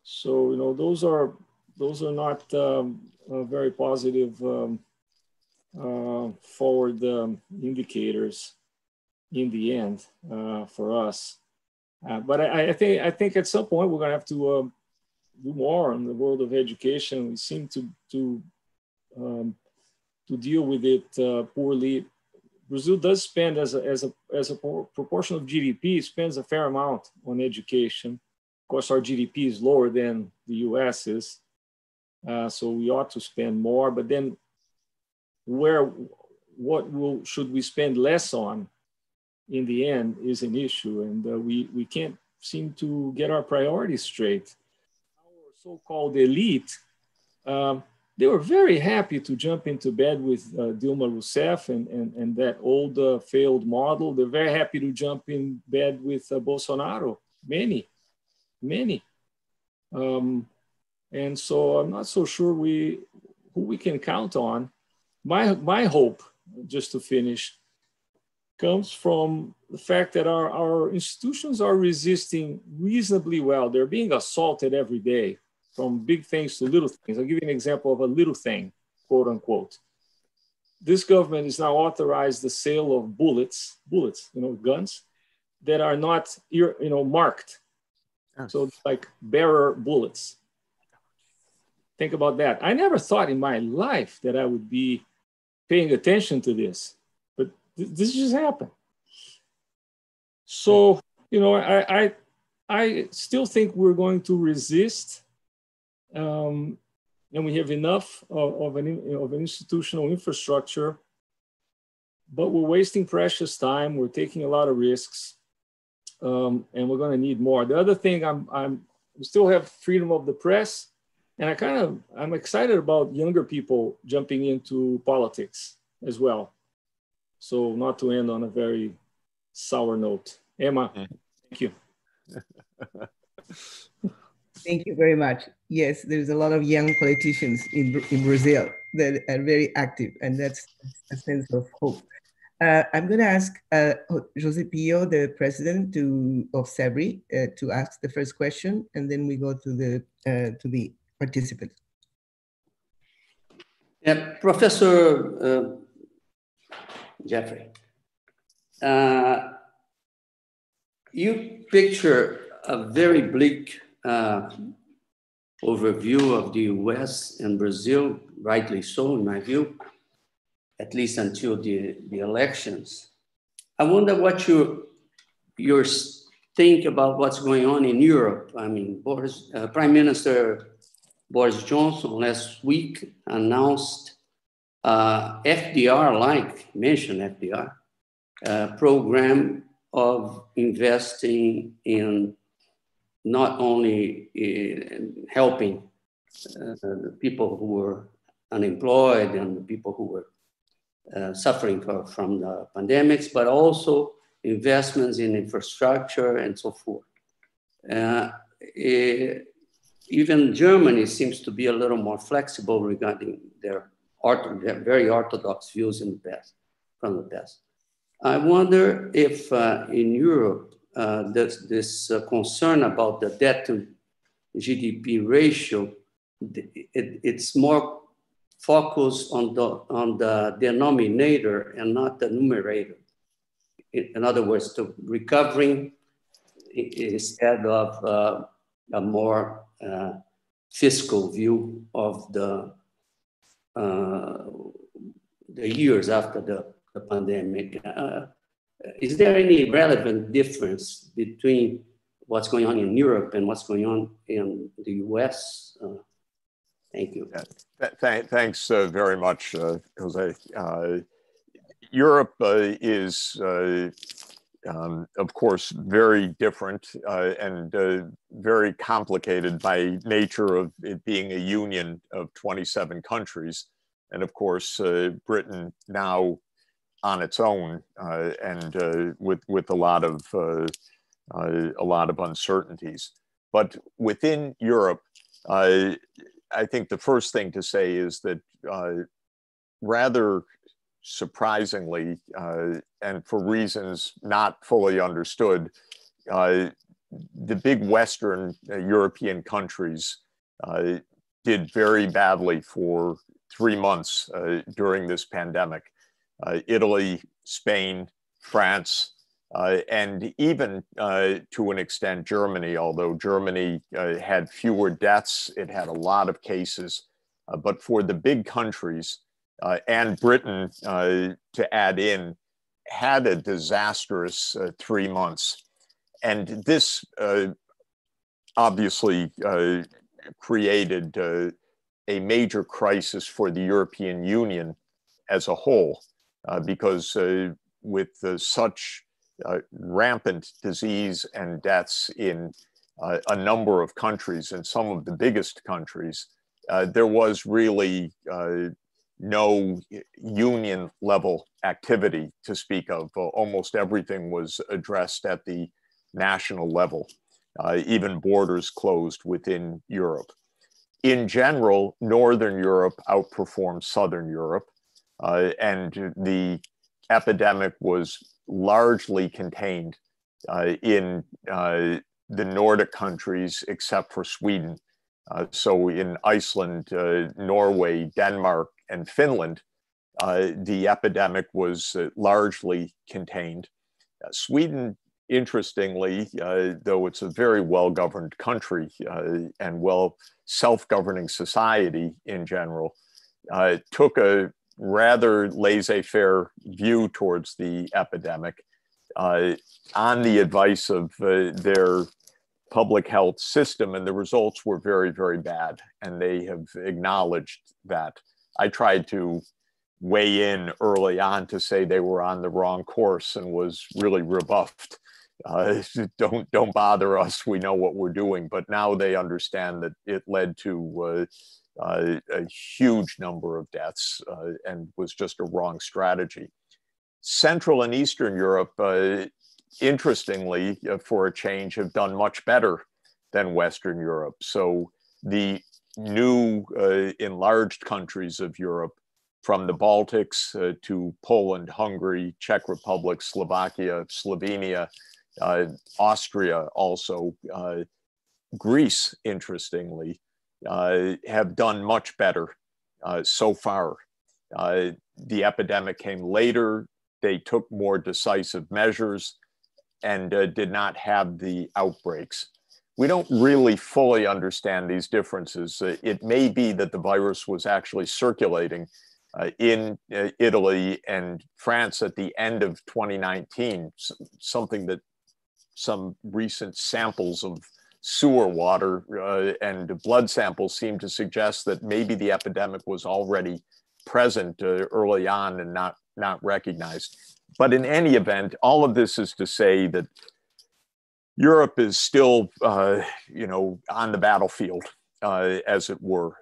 So, you know, those are not very positive forward indicators in the end for us. But I think at some point we're going to have to do more in the world of education. We seem to deal with it poorly. Brazil does spend as a proportion of GDP, spends a fair amount on education. Of course, our GDP is lower than the US is, so we ought to spend more. But then, should we spend less on? In the end, is an issue, and we can't seem to get our priorities straight. Our so-called elite, they were very happy to jump into bed with Dilma Rousseff and that old failed model. They're very happy to jump in bed with Bolsonaro. Many. And so I'm not so sure who we can count on. My hope, just to finish, comes from the fact that our institutions are resisting reasonably well. They're being assaulted every day, from big things to little things. I'll give you an example of a little thing, quote unquote. This government has now authorized the sale of bullets, guns that are not, marked. So like bearer bullets. Think about that. I never thought in my life that I would be paying attention to this, but this just happened. So, I still think we're going to resist, and we have enough of an institutional infrastructure, but we're wasting precious time. We're taking a lot of risks, and we're going to need more. The other thing, we still have freedom of the press. And I'm excited about younger people jumping into politics as well. So not to end on a very sour note. Emma, thank you. Thank you very much. Yes, there's a lot of young politicians in Brazil that are very active, and that's a sense of hope. I'm going to ask José Pio, the president of CEBRI, to ask the first question, and then we go to the participants. Yeah, Professor Jeffrey, you picture a very bleak overview of the US and Brazil, rightly so in my view, at least until the elections. I wonder what you think about what's going on in Europe. I mean, Prime Minister Boris Johnson last week announced mentioned FDR, program of investing in not only in helping the people who were unemployed and the people who were suffering from the pandemics, but also investments in infrastructure and so forth. Even Germany seems to be a little more flexible regarding their very orthodox views from the past. I wonder if in Europe, there's this concern about the debt to GDP ratio, it's more focused on the denominator and not the numerator. In other words, to recovering instead of a more fiscal view of the years after the pandemic. Is there any relevant difference between what's going on in Europe and what's going on in the US? Thank you. Thanks very much, Jose. Europe is, of course, very different and very complicated by nature of it being a union of 27 countries. And of course, Britain now on its own and with a lot of uncertainties. But within Europe, I think the first thing to say is that rather surprisingly, and for reasons not fully understood, the big Western European countries did very badly for 3 months during this pandemic. Italy, Spain, France, and even to an extent Germany, although Germany had fewer deaths, it had a lot of cases. But for the big countries, and Britain, to add in, had a disastrous 3 months. And this obviously created a major crisis for the European Union as a whole, because with such rampant disease and deaths in a number of countries, and some of the biggest countries, there was really no union level activity to speak of. Almost everything was addressed at the national level. even borders closed within Europe. In general, Northern Europe outperformed Southern Europe, and the epidemic was largely contained in the Nordic countries, except for Sweden. So in Iceland, Norway, Denmark, and Finland, the epidemic was largely contained. Sweden, interestingly, though it's a very well-governed country and self-governing society in general, took a rather laissez-faire view towards the epidemic on the advice of their public health system, and the results were very, very bad, and they have acknowledged that. I tried to weigh in early on to say they were on the wrong course and was really rebuffed. Don't bother us, we know what we're doing. But now they understand that it led to a huge number of deaths and was just a wrong strategy. Central and Eastern Europe, interestingly, for a change, have done much better than Western Europe. So the new enlarged countries of Europe, from the Baltics to Poland, Hungary, Czech Republic, Slovakia, Slovenia, Austria also, Greece, interestingly, have done much better so far. The epidemic came later. They took more decisive measures and did not have the outbreaks. We don't really fully understand these differences. It may be that the virus was actually circulating in Italy and France at the end of 2019, something that some recent samples of sewer water and blood samples seem to suggest that maybe the epidemic was already present early on and not recognized. But in any event, all of this is to say that Europe is still, on the battlefield, as it were.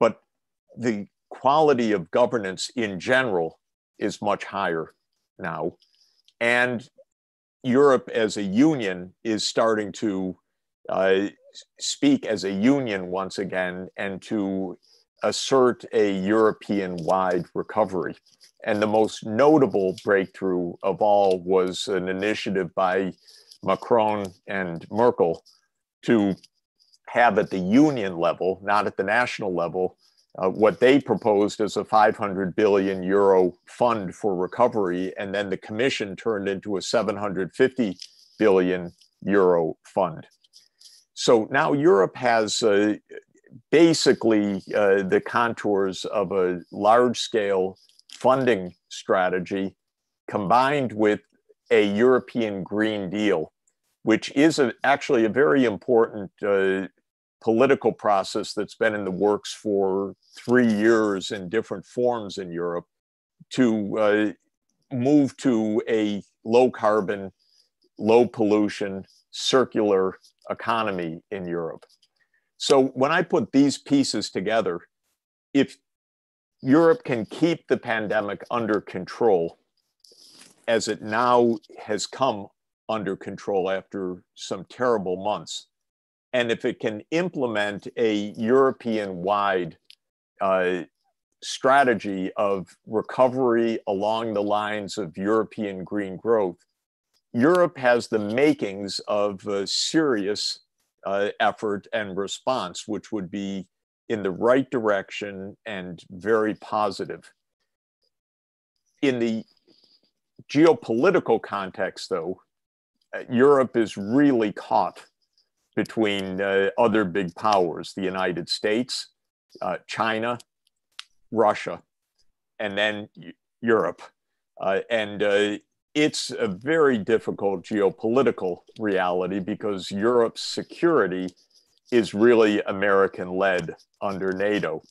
But the quality of governance in general is much higher now. And Europe as a union is starting to speak as a union once again and to assert a European-wide recovery. And the most notable breakthrough of all was an initiative by Macron and Merkel to have at the union level, not at the national level, what they proposed as a 500 billion euro fund for recovery, and then the Commission turned into a 750 billion euro fund. So now Europe has basically the contours of a large-scale funding strategy combined with a European Green Deal, which is actually a very important political process that's been in the works for 3 years in different forms in Europe to move to a low carbon, low pollution, circular economy in Europe. So when I put these pieces together, if Europe can keep the pandemic under control, as it now has come under control after some terrible months, and if it can implement a European-wide strategy of recovery along the lines of European green growth, Europe has the makings of a serious effort and response, which would be in the right direction and very positive. In the geopolitical context, though, Europe is really caught between other big powers, the United States, China, Russia, and then Europe. It's a very difficult geopolitical reality because Europe's security is really American-led under NATO.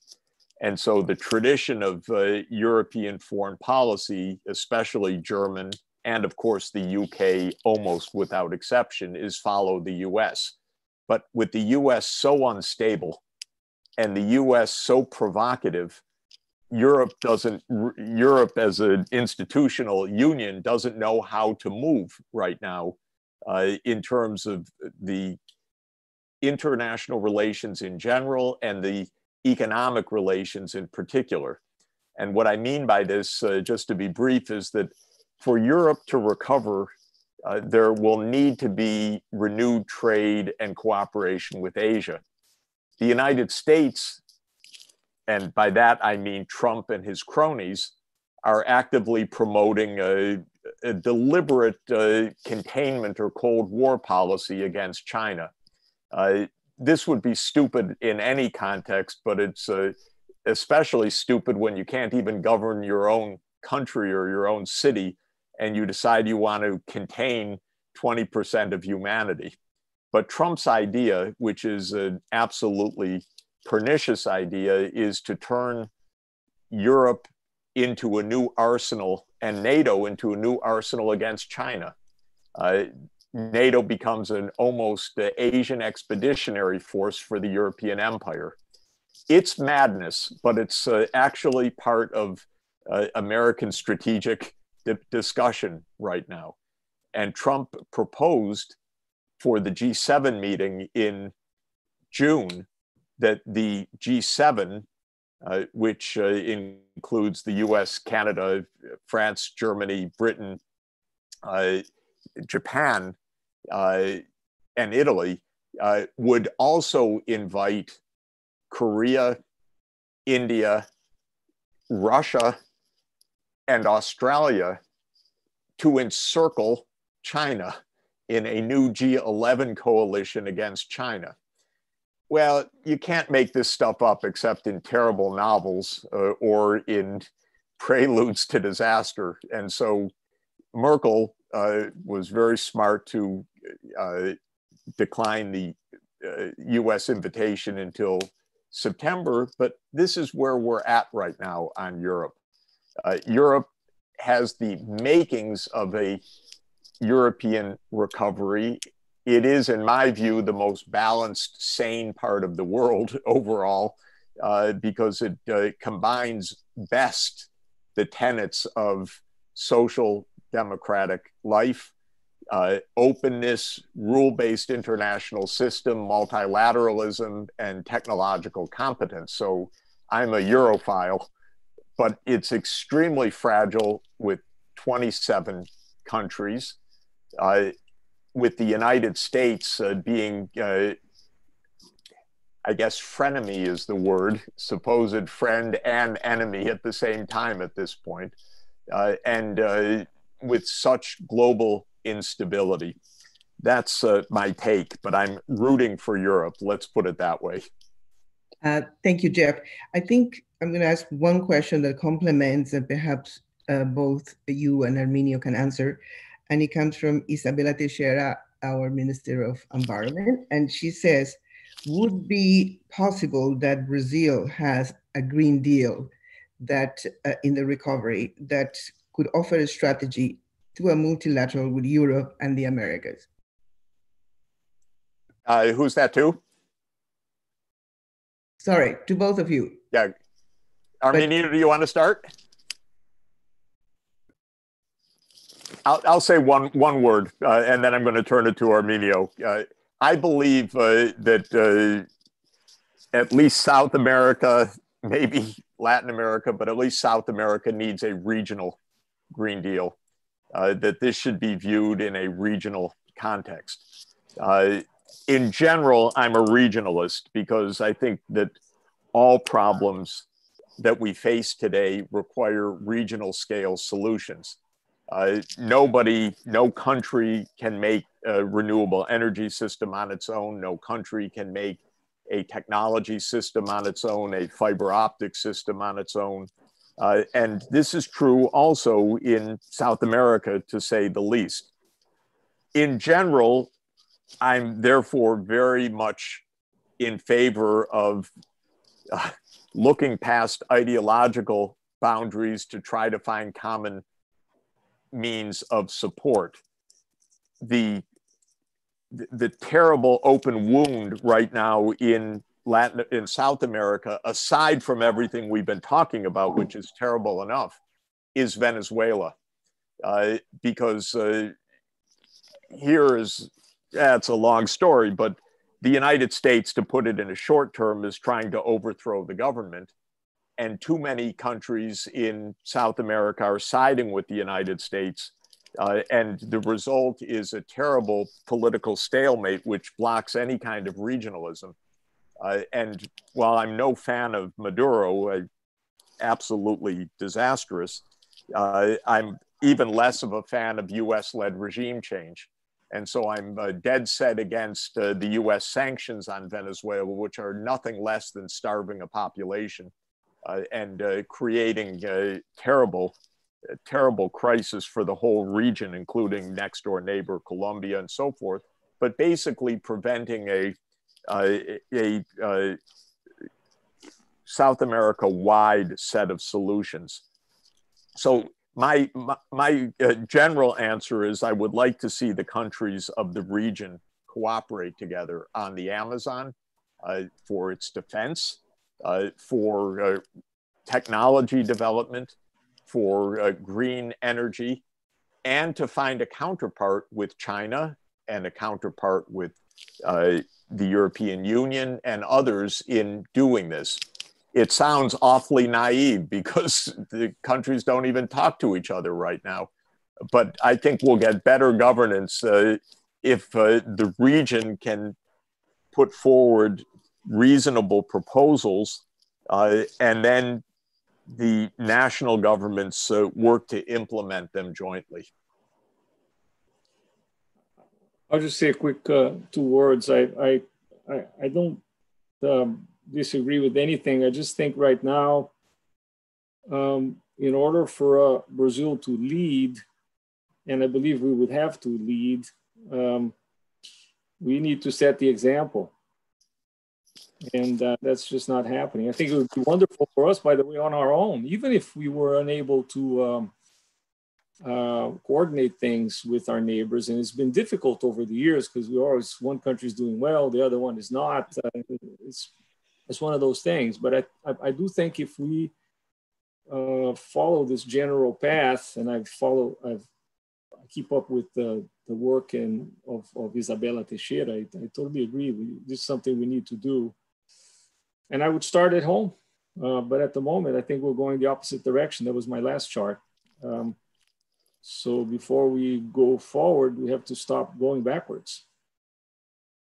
And so the tradition of European foreign policy, especially German, and of course the UK almost without exception, is follow the US. But with the US so unstable and the US so provocative, Europe as an institutional union doesn't know how to move right now in terms of the international relations in general and the economic relations in particular. And what I mean by this, just to be brief, is that for Europe to recover, there will need to be renewed trade and cooperation with Asia. The United States, and by that I mean Trump and his cronies, are actively promoting a deliberate containment or Cold War policy against China. This would be stupid in any context, but it's especially stupid when you can't even govern your own country or your own city and you decide you want to contain 20% of humanity. But Trump's idea, which is an absolutely pernicious idea, is to turn Europe into a new arsenal and NATO into a new arsenal against China. NATO becomes an almost Asian expeditionary force for the European empire. It's madness, but it's actually part of American strategic discussion right now. And Trump proposed for the G7 meeting in June that the G7, which includes the US, Canada, France, Germany, Britain, Japan, and Italy, would also invite Korea, India, Russia, and Australia to encircle China in a new G11 coalition against China. Well, you can't make this stuff up except in terrible novels or in preludes to disaster. And so Merkel was very smart to decline the US invitation until September, but this is where we're at right now on Europe. Europe has the makings of a European recovery. It is, in my view, the most balanced, sane part of the world overall, because it combines best the tenets of social democratic life, openness, rule-based international system, multilateralism, and technological competence. So I'm a Europhile, but it's extremely fragile with 27 countries, with the United States being, I guess frenemy is the word, supposed friend and enemy at the same time at this point, and with such global instability. That's my take, but I'm rooting for Europe. Let's put it that way. Thank you, Jeff. I think I'm going to ask one question that complements and perhaps both you and Armínio can answer. And it comes from Isabella Teixeira, our Minister of Environment. And she says, would it be possible that Brazil has a Green Deal that in the recovery that could offer a strategy to a multilateral with Europe and the Americas? Who's that to? Sorry, to both of you. Yeah. Armínio, do you want to start? I'll say one word, and then I'm going to turn it to Armínio. I believe that at least South America, maybe Latin America, but at least South America needs a regional Green Deal, that this should be viewed in a regional context. In general, I'm a regionalist because I think that all problems that we face today require regional scale solutions. No country can make a renewable energy system on its own. No country can make a technology system on its own, a fiber optic system on its own. And this is true also in South America, to say the least. In general, I'm therefore very much in favor of looking past ideological boundaries to try to find common means of support. The terrible open wound right now in South America, aside from everything we've been talking about, which is terrible enough, is Venezuela. Because here is, it's a long story, but the United States, to put it in a short term, is trying to overthrow the government. And too many countries in South America are siding with the United States. And the result is a terrible political stalemate, which blocks any kind of regionalism. And while I'm no fan of Maduro, absolutely disastrous, I'm even less of a fan of US-led regime change. And so I'm dead set against the US sanctions on Venezuela, which are nothing less than starving a population and creating a terrible crisis for the whole region, including next door neighbor Colombia and so forth, but basically preventing a South America-wide set of solutions. So my general answer is I would like to see the countries of the region cooperate together on the Amazon for its defense, for technology development, for green energy, and to find a counterpart with China and a counterpart with the European Union and others in doing this. It sounds awfully naive because the countries don't even talk to each other right now. But I think we'll get better governance if the region can put forward reasonable proposals and then the national governments work to implement them jointly. I'll just say a quick 2 words. I don't disagree with anything. I just think right now, in order for Brazil to lead, and I believe we would have to lead, we need to set the example. And that's just not happening. I think it would be wonderful for us, by the way, on our own, even if we were unable to coordinate things with our neighbors. And it's been difficult over the years because we always, one country is doing well, the other one is not. It's one of those things. But I do think if we follow this general path, and I keep up with the work of Isabella Teixeira, I totally agree. This is something we need to do. And I would start at home. But at the moment, I think we're going the opposite direction. That was my last chart. So before we go forward, we have to stop going backwards.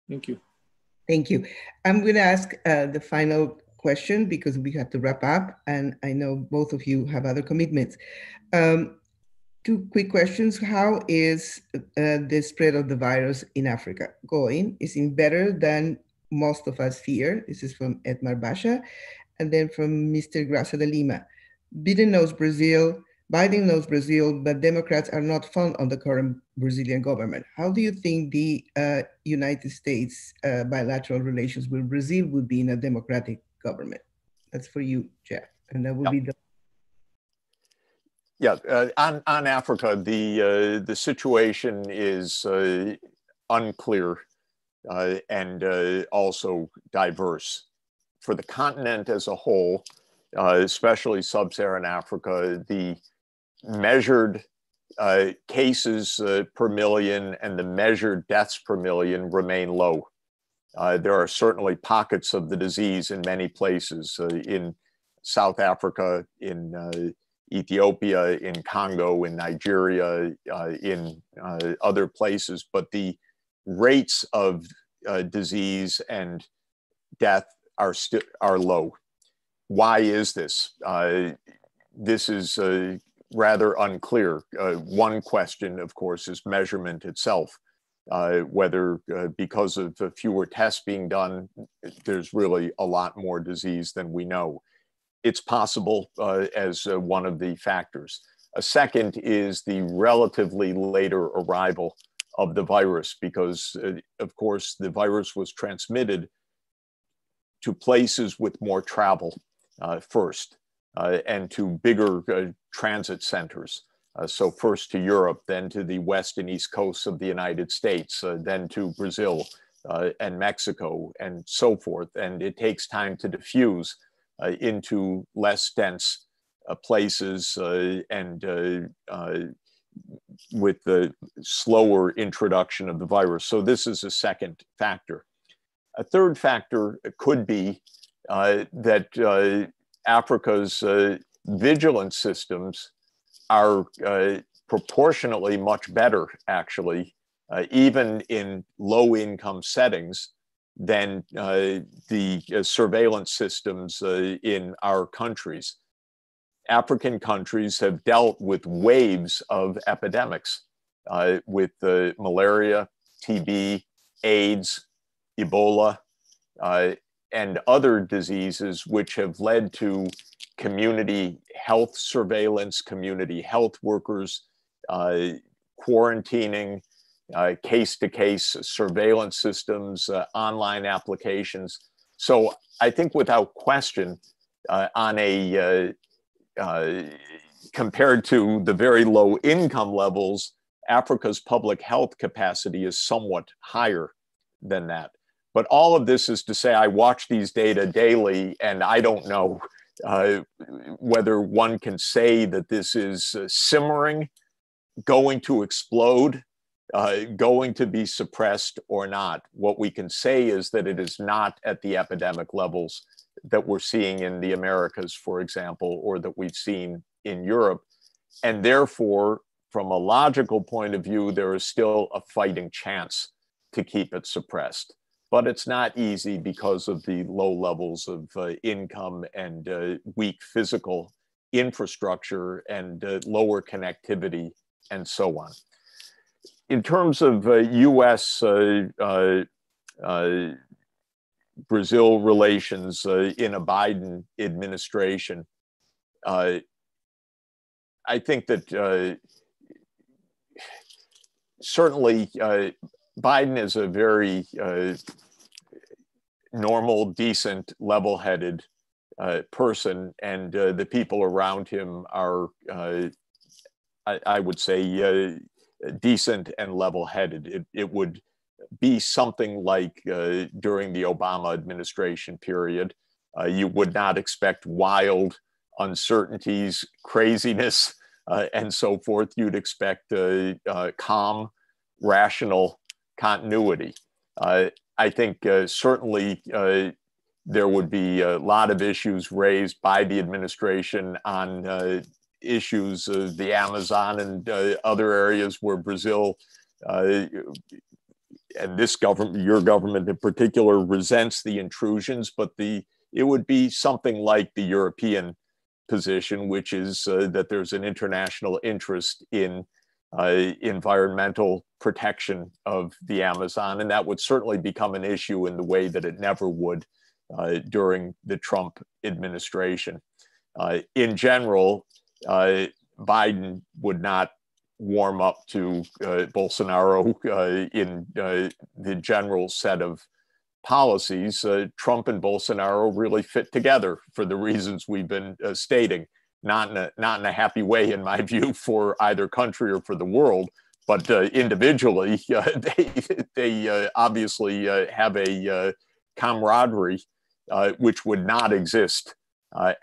Thank you. Thank you. I'm going to ask the final question because we have to wrap up, and I know both of you have other commitments. 2 quick questions. How is the spread of the virus in Africa going? Is it better than most of us fear? This is from Edmar Basha. And then from Mr. Graça de Lima. Biden knows Brazil, but Democrats are not fond of the current Brazilian government. How do you think the United States bilateral relations with Brazil would be in a democratic government? That's for you, Jeff. And that will be the... Yeah, on Africa, the situation is unclear and also diverse. For the continent as a whole, especially sub-Saharan Africa, the measured cases per million and the measured deaths per million remain low. There are certainly pockets of the disease in many places, in South Africa, in Ethiopia, in Congo, in Nigeria, in other places, but the rates of disease and death are low. Why is this? This is rather unclear. One question, of course, is measurement itself. Whether because of fewer tests being done, there's really a lot more disease than we know. It's possible as one of the factors. A second is the relatively later arrival of the virus, because of course the virus was transmitted to places with more travel first, and to bigger transit centers. So first to Europe, then to the west and east coasts of the United States, then to Brazil and Mexico and so forth. And it takes time to diffuse into less dense places and with the slower introduction of the virus. So this is a second factor. A third factor could be that Africa's vigilance systems are proportionately much better, actually, even in low-income settings, than the surveillance systems in our countries. African countries have dealt with waves of epidemics, with malaria, TB, AIDS, Ebola, and other diseases, which have led to community health surveillance, community health workers, quarantining, case-to-case surveillance systems, online applications. So I think without question, on a compared to the very low income levels, Africa's public health capacity is somewhat higher than that. But all of this is to say, I watch these data daily, and I don't know whether one can say that this is simmering, going to explode, going to be suppressed or not. What we can say is that it is not at the epidemic levels that we're seeing in the Americas, for example, or that we've seen in Europe. And therefore, from a logical point of view, there is still a fighting chance to keep it suppressed. But it's not easy because of the low levels of income and weak physical infrastructure and lower connectivity and so on. In terms of US Brazil relations in a Biden administration, I think that certainly Biden is a very normal, decent, level-headed person, and the people around him are, I would say, decent and level-headed. It would be something like during the Obama administration period. You would not expect wild uncertainties, craziness, and so forth. You'd expect calm, rational continuity. I think certainly there would be a lot of issues raised by the administration on issues of the Amazon and other areas where Brazil and this government, your government in particular, resents the intrusions, but it would be something like the European position, which is that there's an international interest in environmental protection of the Amazon, and that would certainly become an issue in the way that it never would during the Trump administration. In general, Biden would not warm up to Bolsonaro in the general set of policies. Trump and Bolsonaro really fit together for the reasons we've been stating. Not in a happy way, in my view, for either country or for the world, but individually, they obviously have a camaraderie which would not exist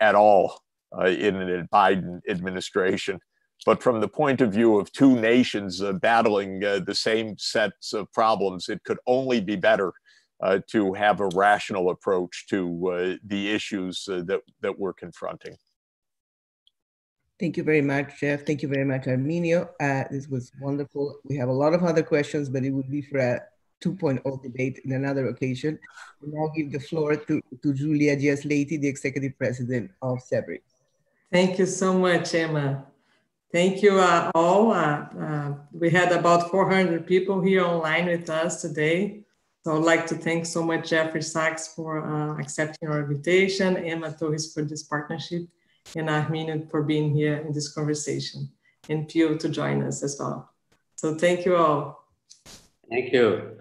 at all in a Biden administration. But from the point of view of two nations battling the same sets of problems, it could only be better to have a rational approach to the issues that we're confronting. Thank you very much, Jeff. Thank you very much, Armínio. This was wonderful. We have a lot of other questions, but it would be for a 2.0 debate in another occasion. I'll now give the floor to Julia Diaz-Leite, the Executive President of CEBRI. Thank you so much, Emma. Thank you all. We had about 400 people here online with us today. So I'd like to thank so much Jeffrey Sachs for accepting our invitation, Emma Torres for this partnership, and Armínio for being here in this conversation, and Pio to join us as well. So thank you all. Thank you.